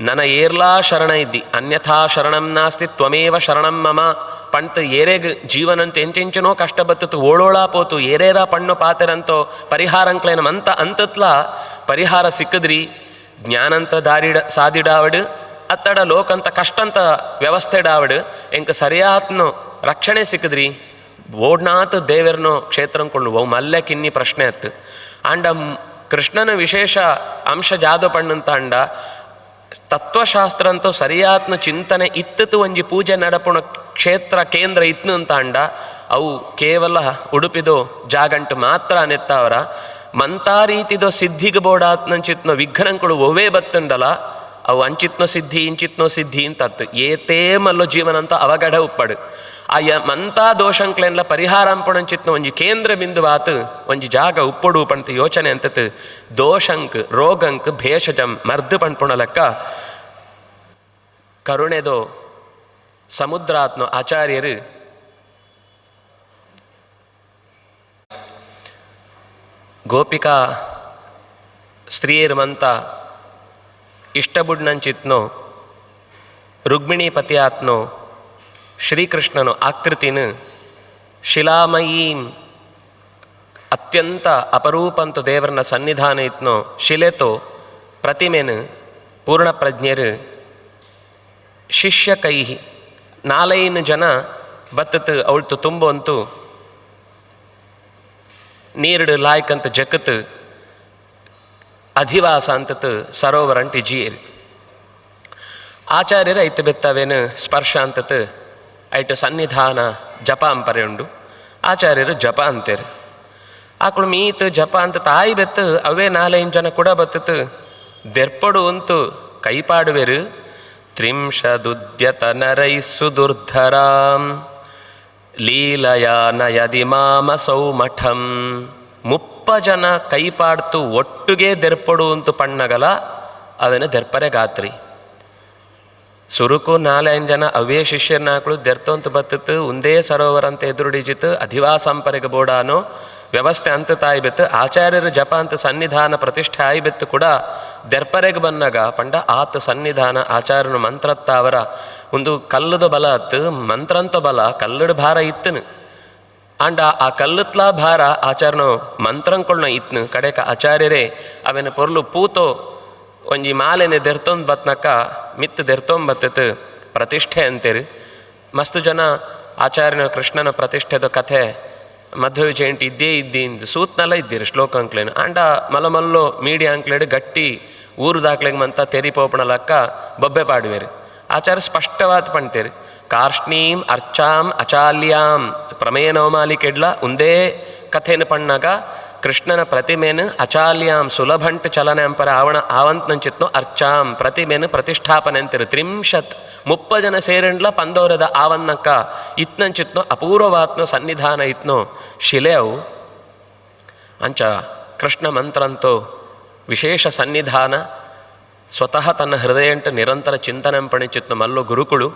ನನ ಏರ್ಲಾ ಶರಣ ಇದ್ದಿ ಅನ್ಯಥಾ ಶರಣಂ ನಾಸ್ತಿ ತ್ವಮೇವ ಶರಣಂ ಮಮ ಪಂತ್ ಏರೆಗ್ ಜೀವನಂತ ಎಂಚೆಂಚನೋ ಕಷ್ಟ ಬತ್ತತು ಓಳೋಳಾ ಪೋತು ಏರೇರ ಪಣ್ಣು ಪಾತೆರಂತೋ ಪರಿಹಾರಂಕ್ಲೇನ ಮಂತ ಅಂತತ್ಲ ಪರಿಹಾರ ಸಿಕ್ಕದ್ರಿ ಜ್ಞಾನಂತ ದಾರಿಡ ಸಾದಿಡಾವಡು ಅತ್ತಡ ಲೋಕಂತ ಕಷ್ಟಂತ ವ್ಯವಸ್ಥೆಡಾವಡು ಎಂಕ ಸರಿಯಾತ್ನೋ ರಕ್ಷಣೆ ಸಿಕ್ಕದ್ರಿ ಬೋಡ್ನಾಥ್ ದೇವರನೋ ಕ್ಷೇತ್ರಂಕೊಂಡು ಅವು ಮಲ್ಲೆ ಕಿನ್ನಿ ಪ್ರಶ್ನೆ ಅತ್ತು ಅಂಡ ಕೃಷ್ಣನ ವಿಶೇಷ ಅಂಶ ಜಾದು ಪಣ್ಣಂತ ಅಂಡ ತತ್ವಶಾಸ್ತ್ರ ಅಂತೂ ಸರಿಯಾತ್ನ ಚಿಂತನೆ ಇತ್ತತು ಒಂಜಿ ಪೂಜೆ ನಡಪುಣ ಕ್ಷೇತ್ರ ಕೇಂದ್ರ ಇತ್ನು ಅಂತ ಅಂಡ ಅವು ಕೇವಲ ಉಡುಪಿದೋ ಜಾಗಂಟು ಮಾತ್ರ ನೆತ್ತವರ ಮಂತಾ ರೀತಿದೋ ಸಿದ್ಧಿಗೆ ಬೋಡಾತ್ನಂಚಿತ್ನೋ ವಿಘ್ನಂಗಳು ಒವೇ ಬತ್ತಂಡಲ ಅವು ಅಂಚಿತ್ನೋ ಸಿದ್ಧಿ ಇಂಚಿತ್ನೋ ಸಿದ್ಧಿ ಅಂತತ್ತು ಏತೇ ಮಲ್ಲೋ ಜೀವನ ಅಂತ ಅವಗಡ ಉಪ್ಪಡು ಮಂತ ದೋಷಂಕ್ಲೆನ್ಲ ಪರಿಹಾರ ಅಂಪಣಂಚಿತ್ನ ಒಂಜಿ ಕೇಂದ್ರ ಬಿಂದುವಾತ್ ಒಂಜಿ ಜಾಗ ಉಪ್ಪೊಡು ಪಂತ ಯೋಚನೆ ಅಂತತ್ ದೋಷಂಕ್ ರೋಗಂಕ್ ಭೇಷಜಂ ಮರ್ದು ಪಂಪುಣ ಲೆಕ್ಕ ಕರುಣೆದೋ ಸಮುದ್ರಾತ್ನ ಆಚಾರ್ಯರು ಗೋಪಿಕಾ ಸ್ತ್ರೀಯರು ಮಂತ ಇಷ್ಟಬುಡ್ನಂಚಿತ್ನೋ ರುಕ್ಮಿಣೀಪತಿ ಆತ್ನೋ ಶ್ರೀಕೃಷ್ಣನು ಆಕೃತಿನ ಶಿಲಾಮಯೀಂ ಅತ್ಯಂತ ಅಪರೂಪಂತು ದೇವರನ್ನ ಸನ್ನಿಧಾನ ಇತ್ನೋ ಶಿಲೆತೋ ಪ್ರತಿಮೆನು ಪೂರ್ಣ ಪ್ರಜ್ಞರು ಶಿಷ್ಯ ಕೈ ನಾಲೈನು ಜನ ಬತ್ತತ್ ಅವಳ್ತು ತುಂಬಂತು ನೀರ್ಡು ಲಾಯ್ಕಂತ ಜಕತ್ ಅಧಿವಾಸ ಅಂತತ್ ಸರೋವರ ಅಂಟಿ ಜೀರ್ ಆಚಾರ್ಯರು ಐತು ಬೆತ್ತವೇನು ಸ್ಪರ್ಶ ಅಂತತ್ ಐಟು ಸನ್ನಿಧಾನ ಜಪ ಅಂಪರೆ ಉಂಡು ಆಚಾರ್ಯರು ಜಪ ಅಂತೇರು ಆಕಳು ಮೀತ್ ಜಪ ಅಂತ ತಾಯಿ ಬೆತ್ತು ಅವೇ ನಾಲೈನು ಜನ ಕೂಡ ಬತ್ತತ್ ದೆರ್ಪಡು ಅಂತು ಕೈಪಾಡುವೆರು ತ್ರಿಂಶದುದ್ಯತ ನರೈಸ್ಸು ದುರ್ಧರಾಂ ಲೀಲಯಾ ನಯದಿ ಮಾಮಸೌ ಮಠಂ 30 ಜನ ಕೈಪಾಡ್ತು ಒಟ್ಟುಗೆ ದೆರ್ಪಡು ಅಂತು ಪಣ್ಣಗಲ ಅವನ ದೆರ್ಪರೆ ಗಾತ್ರಿ ಸುರುಕು 4-5 ಜನ ಅವೇ ಶಿಷ್ಯರ್ನಾಕ್ಳು ದೆರ್ತೊಂತು ಬತ್ತತ್ತು ಒಂದೇ ಸರೋವರ ಅಂತ ಎದುರುಡಿಜಿತ್ತು ಅಧಿವಾಸಂಪರೆಗೆ ಬೋಡಾನೋ ವ್ಯವಸ್ಥೆ ಅಂತ ತಾಯಿ ಬೆತ್ತು ಆಚಾರ್ಯರು ಜಪ ಅಂತ ಸನ್ನಿಧಾನ ಪ್ರತಿಷ್ಠೆ ಆಯಿ ಬೆತ್ತು ಕೂಡ ದೆರ್ಪರೆಗೆ ಬಂದಾಗ ಪಂಡ ಆತ ಸನ್ನಿಧಾನ ಆಚಾರ್ಯನು ಮಂತ್ರತ್ತ ಅವರ ಒಂದು ಕಲ್ಲದ ಬಲ ಅತ್ತು ಮಂತ್ರಂತ ಬಲ ಕಲ್ಲಡ ಭಾರ ಇತ್ತನು ಅಂಡ ಆ ಕಲ್ಲತ್ಲಾ ಭಾರ ಆಚಾರ್ಯನು ಮಂತ್ರಂಕೊಳ್ನ ಇತ್ನು ಕಡೆಕ ಆಚಾರ್ಯರೇ ಅವನ ಪೊರ್ಲು ಪೂತೋ ಒಂಜಿ ಮಾಲೆನೆ ದೆರ್ತೊಂದು ಬತ್ನಕ್ಕ ಮಿತ್ತು ದೆರ್ತೊಂಬತ್ತತ್ತು ಪ್ರತಿಷ್ಠೆ ಅಂತೇರಿ ಮಸ್ತು ಜನ ಆಚಾರ್ಯನ ಕೃಷ್ಣನ ಪ್ರತಿಷ್ಠೆದ ಕಥೆ ಮಧ್ವ ಜಯಂತಿ ಇದ್ದೇ ಇದ್ದಿಂದ ಸೂತ್ನೆಲ್ಲ ಇದ್ದೀರಿ ಶ್ಲೋಕ ಅಂಕ್ಲೇನು ಅಂಡ ಮಲಮಲ್ಲೋ ಮೀಡಿಯಾ ಅಂಕ್ಲೇಡು ಗಟ್ಟಿ ಊರು ದಾಖಲೆಗೆ ಮಂತ ತೆರಿಪೋಪಣ ಲಕ್ಕ ಬೊಬ್ಬೆ ಪಾಡುವೇರಿ ಆಚಾರ್ಯ ಸ್ಪಷ್ಟವಾದ ಪಣ್ತೇರಿ ಕಾರ್ಷ್ಣೀಂ ಅರ್ಚಾಂ ಅಚಾಲ್ಯಾಂ ಪ್ರಮೇಯ ನವಮಾಲಿಕೆಡ್ಲ ಒಂದೇ ಕಥೆನ ಪಣ್ಣಾಗ ಕೃಷ್ಣನ ಪ್ರತಿಮೆನು ಅಚಾಲ್ಯಾಂ ಸುಲಭಂಟ್ ಚಲನೆ ಅಂಪರ ಆವಂತ್ ನಂಚಿತ್ನೋ ಅರ್ಚಾಂ ಪ್ರತಿಮೆನು ಪ್ರತಿಷ್ಠಾಪನೆ ಅಂತಿರು 30 ಜನ ಸೇರಿಂಡ್ಲ ಪಂದೋರದ ಆವನ್ನಕ್ಕ ಇತ್ನಂಚಿತ್ನೋ ಅಪೂರ್ವವಾತ್ನೋ ಸನ್ನಿಧಾನ ಇತ್ನೋ ಶಿಲೆ ಅವು ಅಂಚ ಕೃಷ್ಣ ಮಂತ್ರಂತೋ ವಿಶೇಷ ಸನ್ನಿಧಾನ ಸ್ವತಃ ತನ್ನ ಹೃದಯಂಟ ನಿರಂತರ ಚಿಂತನೆ ಪಣಿಚಿತ್ನೋ ಮಲ್ಲೋ ಗುರುಕುಳು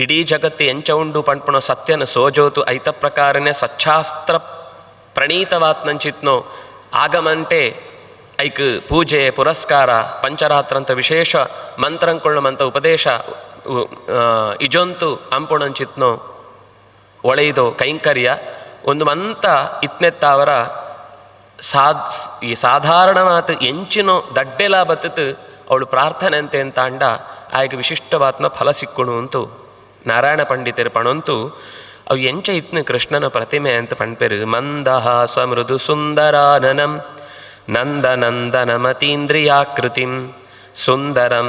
ಇಡೀ ಜಗತ್ತು ಎಂಚ ಉಂಡು ಪಂಪಣೋ ಸತ್ಯನ ಸೋಜೋತು ಐತ ಪ್ರಕಾರನೇ ಸಚ್ಛಾಸ್ತ್ರ ಪ್ರಣೀತವಾತ್ನಂಚಿತ್ನೋ ಆಗಮಂಟೆ ಐಕ್ ಪೂಜೆ ಪುರಸ್ಕಾರ ಪಂಚರಾತ್ರಂತ ವಿಶೇಷ ಮಂತ್ರಂಕೊಳ್ಳುವಂಥ ಉಪದೇಶ ಇಜೊಂತು ಅಂಪುಣಂಚಿತ್ನೋ ಒಳೆಯಿದೋ ಕೈಂಕರ್ಯ ಒಂದು ಮಂತ ಇತ್ನೆತ್ತಾವರ ಈ ಸಾಧಾರಣವಾದ ಎಂಚಿನೋ ದಡ್ಡೆಲ ಬತ್ತತು ಅವಳು ಪ್ರಾರ್ಥನೆ ಅಂತೆ ಅಂತ ಅಂಡ ಆಯ್ಕೆ ವಿಶಿಷ್ಟವಾತ್ನ ಫಲ ಸಿಕ್ಕುಣು ಅಂತು ನಾರಾಯಣ ಪಂಡಿತರು ಪಣಂತು ಅವು ಎಂಚ ಇತ್ನ ಕೃಷ್ಣನ ಪ್ರತಿಮೆ ಅಂತ ಪಣ್ಪೇರು ಮಂದಹಾಸ ಮೃದು ಸುಂದರಾನನಂ ನಂದನಂದನಮತೀಂದ್ರಿಯಾಕೃತಿಂ ಸುಂದರಂ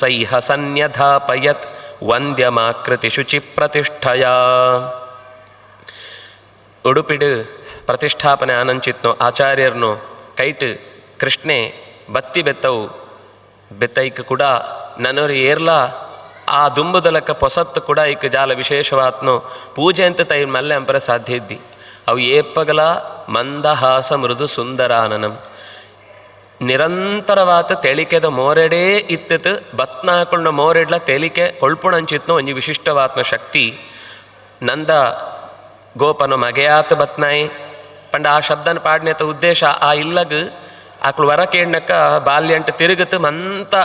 ಸೈಹ ಸನ್ಯಧಾಪಯತ್ ವಂದ್ಯಮಾಕೃತಿ ಶುಚಿ ಪ್ರತಿಷ್ಠಯ ಉಡುಪಿಡು ಪ್ರತಿಷ್ಠಾಪನೆ ಆನಂಚಿತ್ನೋ ಆಚಾರ್ಯರ್ನೋ ಕೈಟ್ ಕೃಷ್ಣೆ ಬತ್ತಿ ಬೆತ್ತವು ಬೆತ್ತೈಕ್ ಕೂಡ ನನರು ಏರ್ಲಾ ಆ ದುಂಬುದ ಲೆಕ್ಕ ಪೊಸತ್ತು ಕೂಡ ಈಕ ಜಾಲ ವಿಶೇಷವಾತ್ನೋ ಪೂಜೆ ಅಂತ ತೈ ಮಲ್ಲೆ ಅಂಪರ ಸಾಧ್ಯ ಇದ್ದಿ ಅವು ಏಪಗಲ ಮಂದಹಾಸ ಮೃದು ಸುಂದರಾನನಂ ನಿರಂತರವಾದ ತೆಳಿಕೆದ ಮೋರೆಡೇ ಇತ್ತತ್ ಬತ್ನಾಕೊಂಡ ಮೋರೆಡ್ಲ ತೆಲಿಕೆ ಕೊಳ್ಪುಣಂಚಿತ್ನೋ ಒಂಜಿ ವಿಶಿಷ್ಟವಾತ್ನ ಶಕ್ತಿ ನಂದ ಗೋಪನ ಮಗೆಯಾತ ಬತ್ನಾಯಿ ಪಂಡ ಆ ಶಬ್ದನ ಪಾಡ್ನೇತ ಉದ್ದೇಶ ಆ ಇಲ್ಲಗ್ ಆಕಳು ವರ ಕೇಳಕ್ಕ ಬಾಲ್ಯಂಟ ತಿರುಗತ್ತು ಮಂತ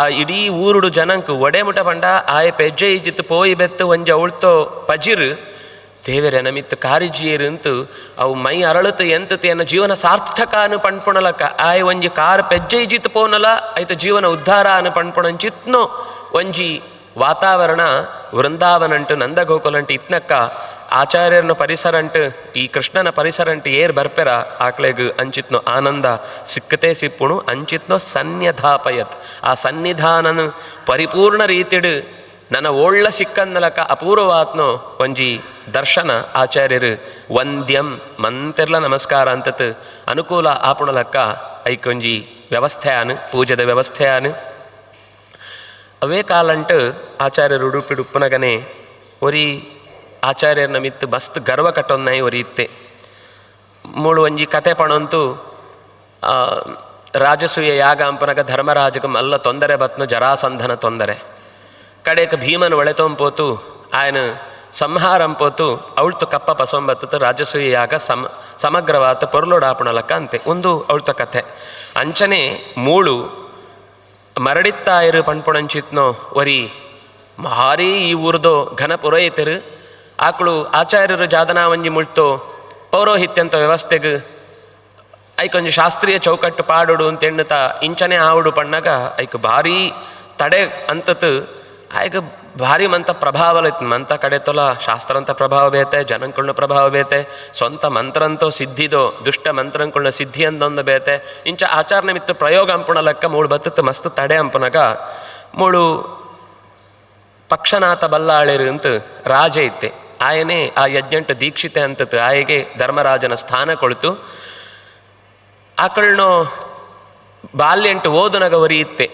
ಆ ಇಡೀ ಊರುಡು ಜನಂಕ್ ಒಡೆ ಮುಟ ಪಂಡ ಆಯ ಪೆಜ್ಜೆ ಇಜ್ಜಿತ್ತು ಪೋಯಿ ಬೆತ್ತು ಒಂಜ ಉಳ್ತೋ ಪಜಿರು ದೇವರ ನಮಿತ್ತು ಕಾರಿಜಿಯರು ಅಂತು ಅವು ಮೈ ಅರಳುತ್ತು ಎಂತತಿ ಅನ್ನೋ ಜೀವನ ಸಾರ್ಥಕ ಅನು ಪಣ್ಪುಣಲಕ್ಕ ಆಯ ಒಂಜಿ ಕಾರ್ ಪೆಜ್ಜೆ ಇಜ್ಜಿತ್ತು ಪೋನಲ ಆಯ್ತು ಜೀವನ ಉದ್ಧಾರ ಅನು ಪಣ್ಪುಣಂಚಿತ್ನೋ ಒಂಜಿ ವಾತಾವರಣ ವೃಂದಾವನಂಟು ನಂದಗೋಕುಲಂಟು ಇತ್ನಕ್ಕ ಆಚಾರ್ಯರನ ಪರಿಸರಂಟು ಈ ಕೃಷ್ಣನ ಪರಿಸರಂಟು ಏರ್ ಬರ್ಪೆರ ಆಕ್ಳೆಗ್ ಅಂಚಿತ್ನೋ ಆನಂದ ಸಿಕ್ಕತೆ ಸಿಪ್ಪುಣು ಅಂಚಿತ್ನೋ ಸನ್ಯಧಾಪಯತ್ ಆ ಸನ್ನಿಧಾನನು ಪರಿಪೂರ್ಣ ರೀತಿಡು ನನ್ನ ಒಳ್ಳ ಸಿಕ್ಕನ್ನಲಕ ಅಪೂರ್ವವಾತ್ನೋ ಒಂಜಿ ದರ್ಶನ ಆಚಾರ್ಯರು ವಂದ್ಯಂ ಮಂತೆರ್ಲ ನಮಸ್ಕಾರ ಅಂತತ್ ಅನುಕೂಲ ಆಪುಣಲಕ್ಕ ಐಕೊಂಜಿ ವ್ಯವಸ್ಥೆ ಆನು ಪೂಜೆದ ವ್ಯವಸ್ಥೆ ಆನು ಅವೇ ಕಾಲಂಟು ಆಚಾರ್ಯರು ಉಡುಪಿಡುಪ್ಪನಗನೆ ಒರಿ ಆಚಾರ್ಯರನ್ನ ಮಿತ್ತು ಮಸ್ತ್ ಗರ್ವ ಕಟ್ಟೊಂದು ಒರಿಯುತ್ತೆ. ಮೂಳು ಒಂಜಿ ಕತೆ ಪಣಂತೂ ರಾಜಸೂಯ ಯಾಗ ಅಂಪನಗ ಧರ್ಮರಾಜಗ ಮಲ್ಲ ತೊಂದರೆ ಬತ್ನು ಜರಾಸಂಧನ ತೊಂದರೆ ಕಡೆಗೆ ಭೀಮನ ಒಳೆತೊಂಪೋತು ಆಯನ ಸಂಹಾರಂಪೋತು ಅವಳ್ತು ಕಪ್ಪ ಪಸೊಂಬತ್ತು ರಾಜಸೂಯ ಯಾಗ ಸಮಗ್ರವಾತ ಪೊರ್ಲೋಡಾಪಣಲಕ್ಕ ಅಂತೆ ಒಂದು ಅವಳ್ತ ಕಥೆ. ಅಂಚನೆ ಮೂಳು ಮರಡಿತ್ತಾಯರು ಪಣ್ಪುಣಂಚಿತ್ನೋ ಒರಿ ಭಾರೀ ಈ ಊರ್ದೋ ಘನ ಪುರೋಹಿತರು ಆಕಳು ಆಚಾರ್ಯರು ಜಾದನಾ ಒಂಜಿ ಮುಳ್ತೋ ಪೌರೋಹಿತ್ಯಂತ ವ್ಯವಸ್ಥೆಗೆ ಐಕೊಂಜಿ ಶಾಸ್ತ್ರೀಯ ಚೌಕಟ್ಟು ಪಾಡೋಡು ಅಂತ ಎಣ್ಣುತ್ತಾ ಇಂಚನೆ ಆವಡು ಪಣ್ಣಾಗ ಐಕ್ ಭಾರೀ ತಡೆ ಅಂತತ್ ಆಯ್ಕೆ ಭಾರಿ ಮಂತ ಪ್ರಭಾವ ಇತ್ತು. ಮಂತ ಕಡೆ ತೊಲ ಶಾಸ್ತ್ರ ಅಂತ ಪ್ರಭಾವ ಬೇತೆ, ಜನಂಕುಳ್ನ ಪ್ರಭಾವ ಬೇತೆ, ಸ್ವಂತ ಮಂತ್ರ ಅಂತೋ ಸಿದ್ಧಿದೋ ದುಷ್ಟ ಮಂತ್ರಂಕುಳ್ನ ಸಿದ್ಧಿ ಅಂದೊಂದು ಬೇತೆ. ಇಂಚ ಆಚಾರ ಮಿತ್ತು ಪ್ರಯೋಗ ಅಂಪುಣ ಲೆಕ್ಕ ಮೂಳು ಬತ್ತತ್ತು ಮಸ್ತ್ ತಡೆ ಅಂಪುನಗ ಮೂಳು ಪಕ್ಷನಾಥ ಬಲ್ಲಾಳಿರು ಅಂತ ರಾಜ ಇತ್ತೆ. ಆಯನೇ ಆ ಯಜ್ಞಂಟ ದೀಕ್ಷಿತೆ ಅಂತತ್ತು ಆಯಗೆ ಧರ್ಮರಾಜನ ಸ್ಥಾನ ಕೊಳ್ತು. ಆಕಳನ್ನು ಬಾಲ್ಯಂಟು ಓದುನಗ ಒರಿಯುತ್ತೆ.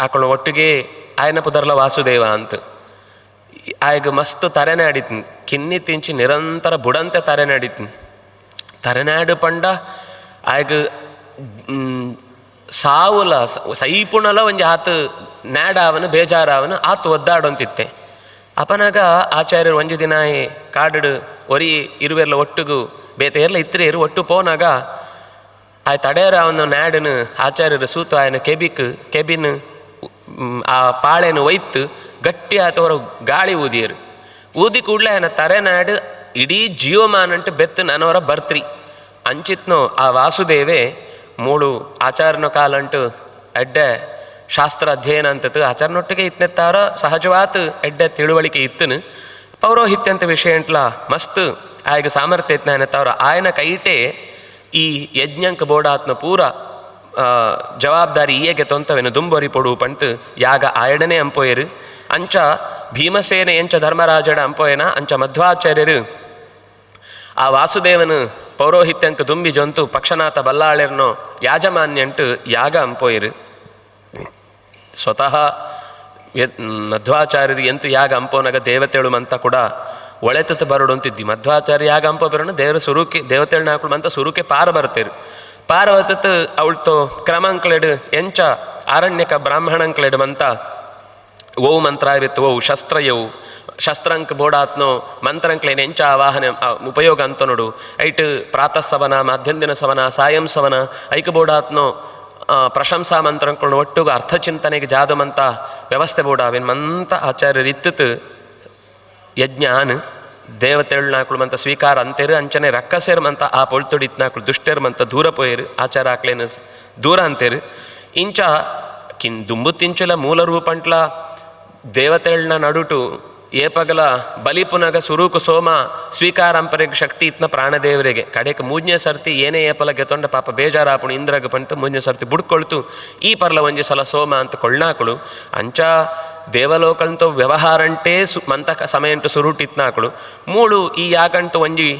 ಆಕಳನ್ನ ಒಟ್ಟಿಗೆ ಆಯನ ಪುದರ್ಲ ವಾಸುದೇವ ಅಂತ ಆಯ್ಗ ಮಸ್ತ್ ತರೆನಾಡಿತ್ನು. ಕಿನ್ನಿ ತಿಂಚಿ ನಿರಂತರ ಬುಡಂತೆ ತರೆನಾಡಿತ್ನು. ತರೆನಾಡು ಪಂಡ ಆಯ್ಗ ಸಾವುಲ ಸೈಪುಣಲ ಒಂಜಿ ಆತು ನ್ಯಾಡಾವನು ಬೇಜಾರಾವನು ಆತು ಒದ್ದಾಡೊಂತಿತ್ತೆ. ಅಪನಾಗ ಆಚಾರ್ಯರು ಒಂಜಿ ದಿನ ಕಾಡು ಒರಿ ಇರುವೆರ್ಲ ಒಟ್ಟಿಗೂ ಬೇತೆಯರ್ಲ ಇತ್ತಿರೇರು ಒಟ್ಟು ಪೋನಾಗ ಆಯ್ ತಡೆಯರ ಅವನು ನ್ಯಾಡನು ಆಚಾರ್ಯರು ಸೂತು ಆಯನ ಕೆಬಿನ್ ಆ ಪಾಳೆನು ಒಯ್ತು ಗಟ್ಟಿ ಆತವರ ಗಾಳಿ ಊದಿಯರು. ಊದಿ ಕೂಡಲೇ ಆಯನ ತರೆನಾಡು ಇಡೀ ಜೀವಮಾನಂಟು ಬೆತ್ತು ನನವರ ಬರ್ತ್ರಿ ಅಂಚಿತ್ನೋ ಆ ವಾಸುದೇವೇ ಮೂಳು ಆಚಾರ್ಯನ ಕಾಲಂಟು ಎಡ್ಡೆ ಶಾಸ್ತ್ರ ಅಧ್ಯಯನ ಅಂತತ್ತು ಆಚಾರ್ಯನೊಟ್ಟಿಗೆ ಇತ್ನೆತ್ತಾರ ಸಹಜವಾತ್ ಎಡ್ಡೆ ತಿಳುವಳಿಕೆ ಇತ್ತನು. ಪೌರೋಹಿತ್ಯ ಅಂತ ವಿಷಯ ಅಂಟ್ಲ ಮಸ್ತ್ ಆಯ್ಗ ಸಾಮರ್ಥ್ಯ ಇತ್ನ ಏನತ್ತವ್ರ ಆಯನ ಕೈಟೆ ಈ ಯಜ್ಞಂಕ ಬೋಡಾತ್ನ ಪೂರ ಜವಾಬ್ದಾರಿ ಈಯಗೆ ತೊಂತವೇನು ದುಂಬೊರಿ ಪೊಡು ಪಂತು ಯಾಗ ಆಯಡನೆ ಅಂಪೋಯರು. ಅಂಚ ಭೀಮಸೇನೆ ಎಂಚ ಧರ್ಮರಾಜಡ ಅಂಪೋಯನ ಅಂಚ ಮಧ್ವಾಚಾರ್ಯರು ಆ ವಾಸುದೇವನು ಪೌರೋಹಿತ್ಯಂಕ ದುಂಬಿ ಜೊಂತು ಪಕ್ಷನಾಥ ಬಲ್ಲಾಳೆರ್ನೋ ಯಾಜಮಾನ್ಯಂಟು ಯಾಗ ಅಂಪೋಯರು. ಸ್ವತಃ ಮಧ್ವಾಚಾರ್ಯರು ಎಂತು ಯಾಗ ಅಂಪೋನಾಗ ದೇವತೆಳು ಮಂತ ಕೂಡ ಒಳೆತತ್ತು ಬರೋಡು ಅಂತಿದ್ದಿ. ಮಧ್ವಾಚಾರ್ಯ ಯಾಗ ಅಂಪೋ ಬರೋಣ ದೇವರ ಸುರುಕೆ ದೇವತೆಳನ್ನ ಹಾಕೊಂಡು ಮಂತ ಸುರುಕೆ ಪಾರ ಬರ್ತೇರು. ಪಾರ ಬರ್ತತ್ತು ಅವಳ್ತು ಕ್ರಮಾಂಕ್ಲೆಡು ಎಂಚ ಆರಣ್ಯಕ ಬ್ರಾಹ್ಮಣಂಕ್ಲೆಡು ಮಂತ ಓ ಮಂತ್ರಾವಿತ್ತು ಓ ಶಸ್ತ್ರಯವು ಶಸ್ತ್ರಂಕ್ ಬೋಡಾತ್ನೋ ಮಂತ್ರಂಕ್ಲೇನು ಎಂಚ ವಾಹನ ಉಪಯೋಗ ಅಂತ ನೋಡು. ಐಟ್ ಪ್ರಾತಃ ಸವನ ಮಧ್ಯಂದಿನ ಸವನ ಸಾಯಂ ಸವನ ಐಕ ಬೋಡಾತ್ನೋ ಪ್ರಶಂಸಾ ಮಂತ್ರಂಕೊಂಡು ಒಟ್ಟುಗ ಅರ್ಥಚಿಂತನೆಗೆ ಜಾದಮಂತ ವ್ಯವಸ್ಥೆ ಬೋಡಾವೇನು ಮಂತ ಆಚಾರ್ಯರು ಇತ್ತು. ಯಜ್ಞಾನ್ ದೇವತೆಳ್ನಾಕ್ಳು ಮಂತ ಸ್ವೀಕಾರ ಅಂತೇರು ಅಂಚನೆ ರಕ್ಕಸೇರು ಮಂತ ಆ ಪೊಳ್ತೊಡಿ ಇತ್ನಾಕ್ಳು ದುಷ್ಟೇರು ಮಂತ ದೂರ ಪೋಯರು ಆಚಾರ ಹಾಕ್ಲೇನು ದೂರ ಅಂತೇರು. ಇಂಚ ದುಂಬು ತಿಂಚುಲ ಮೂಲ ರೂಪಂಟ್ಲ ದೇವತೆಳ್ನ ನಡುಟು ಏಪಗಲ ಬಲಿಪುನಗ ಸುರೂಕು ಸೋಮ ಸ್ವೀಕಾರಂಪರೆಗೆ ಶಕ್ತಿ ಇತ್ನ ಪ್ರಾಣದೇವರಿಗೆ ಕಡೆಗೆ ಮೂಜ್ಞೆ ಸರ್ತಿ ಏನೇ ಏಪಲ ಗೆತೊಂಡ ಪಾಪ ಬೇಜಾರಾಪುಣು ಇಂದ್ರಗ ಪಂತ ಮೂಜ್ಞೆ ಸರ್ತಿ ಬುಡ್ಕೊಳ್ತು ಈ ಪರ್ಲ ಒಂಜಿ ಸಲ ಸೋಮ ಅಂತ ಕೊಳ್ಳಾಕಳು ಅಂಚ ದೇವಲೋಕಂತೂ ವ್ಯವಹಾರಂಟೇ ಮಂತ ಸಮಯಂಟು ಸುರುಟಿತ್ನಾಕಳು ಮೂಳು ಈ ಯಾಗಂಟು ಒಂಜಿ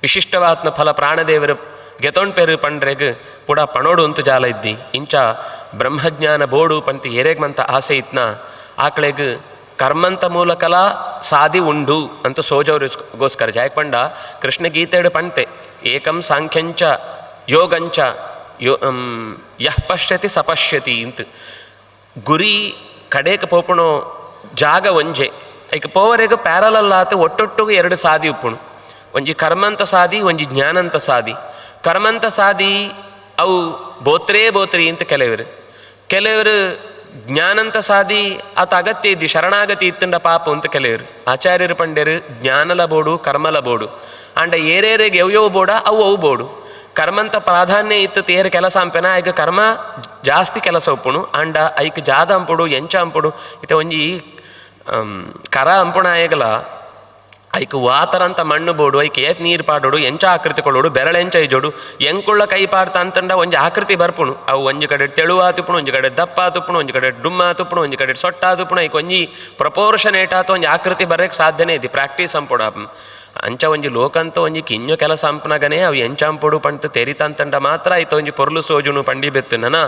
ವಿಶಿಷ್ಟವಾತ್ನ ಫಲ ಪ್ರಾಣದೇವರು ಗೆತೊಂಡ್ ಪೇರು ಪಂಡ್ರೆಗ್ ಪುಡ ಪಣೋಡು ಅಂತು ಜಾಲ ಇದ್ದಿ. ಇಂಚ ಬ್ರಹ್ಮಜ್ಞಾನ ಬೋಡು ಪಂತಿ ಎರೆಗ್ ಮಂತ ಆಸೆ ಇತ್ನ ಆಕಳೆಗ್ ಕರ್ಮಂತ ಮೂಲಕಲ ಸಾದಿ ಉಂಡು ಅಂತ ಸೋಜವ್ರಿಗೋಸ್ಕರ ಜಾಯ್ಪಂಡ ಕೃಷ್ಣ ಗೀತೆಡು ಪಂತೆ ಏಕಂ ಸಾಂಖ್ಯಂಚ ಯೋಗಂಚ ಯಃ ಪಶ್ಯತಿ ಸಪಶ್ಯತಿ ಇಂತ ಗುರಿ ಕಡೆಗೆ ಪೋಪುಣೋ ಜಾಗ ಒಂಜೆ ಐಕ ಪೋವರೆಗೆ ಪ್ಯಾರಲಲ್ಲಾತು ಒಟ್ಟೊಟ್ಟಿಗೆ ಎರಡು ಸಾದಿ ಉಪ್ಪುಣು. ಒಂಜಿ ಕರ್ಮಂತ ಸಾದಿ ಒಂಜಿ ಜ್ಞಾನಂತ ಸಾದಿ. ಕರ್ಮಂತ ಸಾದಿ ಅವು ಬೋತ್ರಿ ಅಂತ ಕೆಲವರು ಜ್ಞಾನಂತ ಸಾದಿ ಆತ ಅಗತ್ಯ ಇದ್ದಿ ಶರಣಾಗತಿ ಇತ್ತಂಡ ಪಾಪು ಅಂತ ಕೆಲವರು ಆಚಾರ್ಯರು ಪಂಡ್ಯರು ಜ್ಞಾನಲ ಬೋಡು ಕರ್ಮಲ ಬೋಡು ಅಂಡ ಏರೇರಿಗೆ ಯವ್ಯವು ಬೋಡ ಅವು ಬೋಡು. ಕರ್ಮಂತ ಪ್ರಾಧಾನ್ಯ ಇತ್ತು ಏರು ಕೆಲಸ ಅಂಪೆನ ಐಕ ಕರ್ಮ ಜಾಸ್ತಿ ಕೆಲಸ ಉಪ್ಪುಣು ಅಂಡ ಐಕ್ ಜಾದ ಅಂಪುಡು ಎಂಚ ಅಂಪುಡು ಇತ ಒಂಜಿ ಕರ ಅಂಪುಣ ಆಯಗಲ ಐಕ್ ವಾತರಂತ ಮಣ್ಣು ಬೋಡು ಐಕ್ ಏತ್ ನೀರು ಪಾಡೋಡು ಎಂಚ ಆಕೃತಿ ಕೊಳ್ಳೋಡು ಬೆರಳೆಂಚ ಐಜೋಡು ಎಂಕುಳ್ಳ ಕೈ ಪಾಡ್ತಾ ಅಂತಂಡ ಒಂಜಿ ಆಕೃತಿ ಬರ್ಪುಣು ಅವು ಒಂಜಿ ಕಡೆ ತೆಳುವ ತುಪ್ಪುಣು ಒಂಜಿ ಕಡೆ ದಪ್ಪ ತುಪ್ಪುಣು ಒಂಜಿ ಕಡೆ ಡುಮ್ಮ ತುಪ್ಪುಣು ಒಂಜಿ ಕಡೆ ಸೊಟ್ಟ ತುಪ್ಪುಣು ಐಕ್ ಒಂಜಿ ಪ್ರಪೋರ್ಷನೇಟ್ ಆತ ಒಂಜಿ ಆಕೃತಿ ಬರೋಕ್ಕೆ ಸಾಧ್ಯನೇ ಇದೆ ಪ್ರಾಕ್ಟೀಸ್ ಅಂಪುಡ ಅಂಚ ಒಂಜಿ ಲೋಕಂತ ಒಂಜಿ ಕಿಂಜು ಕೆಲಸ ಅಂಪನಗನೇ ಅವು ಎಂಚಾಂಪೊಡು ಪಂತು ತೆರಿತಂತಂಡ ಮಾತ್ರ ಆಯ್ತು ಒಂಜಿ ಪೊರ್ಲು ಸೋಜುನು ಪಂಡಿ ಬೆತ್ತು ನನ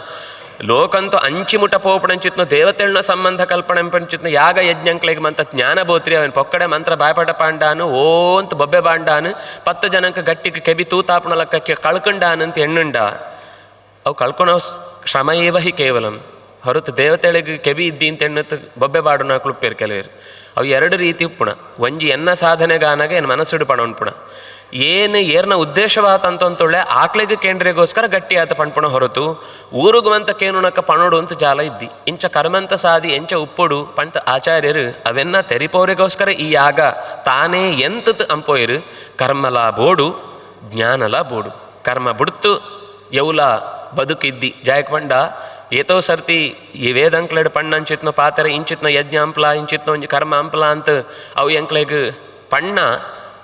ಲೋಕಂತೂ ಅಂಚಿ ಮುಟ ಪೋಪಣಂಚಿತ್ನೋ ದೇವತೆಗಳನ್ನ ಸಂಬಂಧ ಕಲ್ಪನೆ ಪಂಚಿತ್ನೋ ಯಾಗ ಯಜ್ಞಂಕ್ಲೆಗೆ ಮಂತ ಜ್ಞಾನ ಬೋತ್ರಿ ಅವನ್ ಪೊಕ್ಕಡೆ ಮಂತ್ರ ಬಾಯ್ಪಟ ಪಾಂಡಾನು ಓಂತ ಬೊಬ್ಬೆ ಬಾಂಡಾನು 10 ಜನಕ್ಕೆ ಗಟ್ಟಿಗೆ ಕೆಬಿ ತೂತಾಪಣ ಲಕ್ಕಕ್ಕೆ ಕಳ್ಕಂಡಾನಂತ ಎಣ್ಣುಂಡ ಅವು ಕಳ್ಕೊಳೋ ಶ್ರಮ ಏವ ಹಿ ಕೇವಲಂ ಹೊರತು ದೇವತೆಗಳಿಗೆ ಕೆಬಿ ಇದ್ದಿ ಅಂತ ಎಣ್ಣತ್ತು ಬೊಬ್ಬೆ ಬಾಡು ನಾ ಕ್ಲುಪ್ಪೇರು ಕೆಲವೇರು ಅವು 2 ರೀತಿ ಉಪ್ಪುಣ ಒಂಜಿ ಎನ್ನ ಸಾಧನೆಗಾನಾಗ ಏನು ಮನಸ್ಸಿಡು ಪಣ ಉಣ್ಪುಣ ಏನು ಏರ್ನ ಉದ್ದೇಶವಾತಂತೊಳ್ಳೆ ಆಕ್ಳಿಗೆ ಕೇಂದ್ರಿಗೋಸ್ಕರ ಗಟ್ಟಿ ಆತ ಪಣ್ಪುಣ ಹೊರತು ಊರುಗುವಂತ ಕೇನುಣಕ್ಕ ಪಣೋಡು ಅಂತ ಜಾಲ ಇದ್ದಿ ಇಂಚ ಕರ್ಮಂತ ಸಾದಿ ಎಂಚ ಉಪ್ಪುಡು ಪಂತ ಆಚಾರ್ಯರು ಅವೆನ್ನ ತೆರಿಪೋರಿಗೋಸ್ಕರ ಈ ಯಾಗ ತಾನೇ ಎಂತತ್ ಅಂಪೋಯರು ಕರ್ಮಲ ಬೋಡು ಜ್ಞಾನಲ ಬೋಡು ಕರ್ಮ ಬಿಡ್ತು ಯೌಲ ಬದುಕಿದ್ದಿ ಜಾಯಕ್ ಪಂಡ ಏತೋ ಸರ್ತಿ ಈ ವೇದಂಕ್ಲೆಡ್ ಪಣ್ಣ ಅಂಚಿತ್ನೋ ಪಾತೆರ ಇಂಚಿತ್ನೋ ಯಜ್ಞ ಅಂಪ್ಲ ಇಂಚಿತ್ನೋ ಒಂಜಿ ಕರ್ಮ ಅಂಪ್ಲ ಅಂತ ಅವು ಎಂಕ್ಲೆಗ್ ಪಣ್ಣ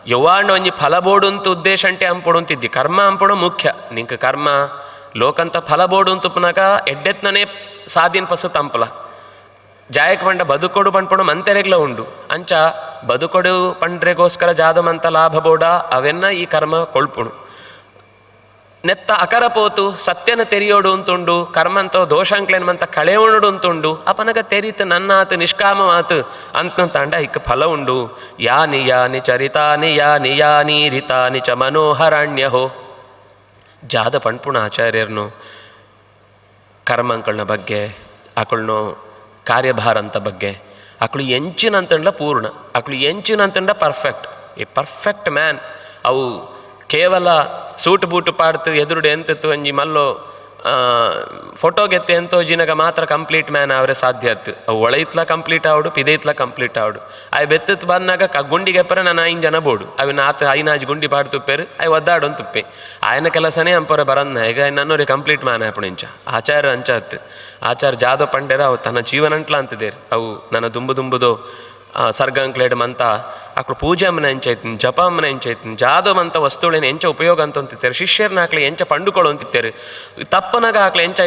ಯವಾಂಡ ಒಂಜಿ ಫಲ ಬೋಡು ಅಂತ ಉದ್ದೇಶ ಅಂಟೆ ಅಂಪೊಡು ಅಂತಿದ್ದಿ ಕರ್ಮ ಅಂಪೊಡು ಮುಖ್ಯ ನಿಂಕ ಕರ್ಮ ಲೋಕಂತ ಫಲ ಬೋಡು ಅಂತ ಉಪ್ಪನಾಗ ಎಡ್ಡೆತ್ನೇ ಸಾದಿನ ಪಸತ್ ಅಂಪಲ ಜಾಯಕ್ ಪಂಡ ಬದುಕೊಡು ಪಣ್ಪೊಡು ಮಂತೆರೆಗ್ಲ ಉಂಡು ಅಂಚ ಬದುಕೊಡು ಪಂಡ್ರೆಗೋಸ್ಕರ ಜಾದಮಂತ ಲಾಭ ಬೋಡ ಅವೆನ್ನ ಈ ಕರ್ಮ ಕೊಳ್ಪುಣು ನೆತ್ತ ಅಕರ ಪೋತು ಸತ್ಯನ ತೆರಿಯೋಡು ಅಂತುಂಡು ಕರ್ಮಂತೋ ದೋಷಂಕ್ಲೇನ್ಮಂತ ಕಳೆಯೋಣಡು ಅಂತುಂಡು ಅಪನಗ ತೆರೀತು ನನ್ನಾತು ನಿಷ್ಕಾಮವಾತು ಅಂತಂತಾಂಡ ಇಕ್ಕ ಫಲ ಉಂಡು ಯಾನಿ ಯಾನಿ ಚರಿತಾನಿ ಯಾನಿ ಯಾನಿ ರಿತಾನಿ ಚ ಮನೋಹರಾಣ್ಯಹೋ ಜಾದ ಪಣ್ಪುಣ ಆಚಾರ್ಯರ್ನು ಕರ್ಮಂಕಳನ ಬಗ್ಗೆ ಆಕಳನ್ನು ಕಾರ್ಯಭಾರಂತ ಬಗ್ಗೆ ಆಕಳು ಎಂಚಿನಂತಂಡ ಪೂರ್ಣ ಆಕಳು ಎಂಚಿನಂತಂಡ ಪರ್ಫೆಕ್ಟ್ ಎ ಪರ್ಫೆಕ್ಟ್ ಮ್ಯಾನ್ ಅವು ಕೇವಲ ಸೂಟು ಬೂಟು ಪಾಡ್ತು ಎದುರುಡೆ ಎಂತತ್ತು ಒಂಜಿ ಮಲ್ಲೋ ಫೋಟೋಗೆತ್ತೆ ಎಂತೋ ಜಿನಗ ಮಾತ್ರ ಕಂಪ್ಲೀಟ್ ಮ್ಯಾನ್ ಅವರೇ ಸಾಧ್ಯ ಆಯ್ತು ಅವು ಒಳೈತ್ಲ ಕಂಪ್ಲೀಟ್ ಆವಡು ಪಿದೈತ್ಲ ಕಂಪ್ಲೀಟ್ ಆವಡು ಅವು ಬೆತ್ತತ್ತು ಬಂದಾಗ ಗುಂಡಿಗೆ ಪರ ನಾನು 5 ಜನ ಬೋಡು ಅವಿನ ಆತ 5 ಗುಂಡಿ ಪಾಡು ತುಪ್ಪೇರು ಅವು ಒದ್ದಾಡೊಂದು ತುಪ್ಪೆ ಆಯನ ಕೆಲಸನೇ ಅಂಪರ ಬರನ್ನ ಈಗ ನನ್ನೋರಿ ಕಂಪ್ಲೀಟ್ ಮ್ಯಾನ್ ಆಪಣ ಇಂಚ ಆಚಾರ್ಯ ಅಂಚತ್ತು ಆಚಾರ್ಯ ಜಾದೋ ಪಂಡೆರ ಅವು ತನ್ನ ಜೀವನಂಟ್ಲ ಅಂತಿದ್ದೇರು ಅವು ನನ್ನ ದುಂಬುದೋ ಸರ್ಗಂಕ್ಲೇಡ್ ಮಂತ ಆಕಳು ಪೂಜೆ ಅಮ್ಮನ ಎಂಚೈತಿನಿ ಜಪ ಅಮ್ಮನ ಎಂಚೈತಿನಿ ಜಾದೋ ಮಂತ ವಸ್ತುಗಳೇನು ಎಂಚ ಉಪಯೋಗ ಅಂತ ಅಂತಿತ್ತೇರು ಶಿಷ್ಯರನ್ನ ಆಕಳಿ ಎಂಚ ಪಂಡುಕೊಳು ಅಂತಿತ್ತೇರು ತಪ್ಪನಾಗ ಆಕಳಿ ಎಂಚ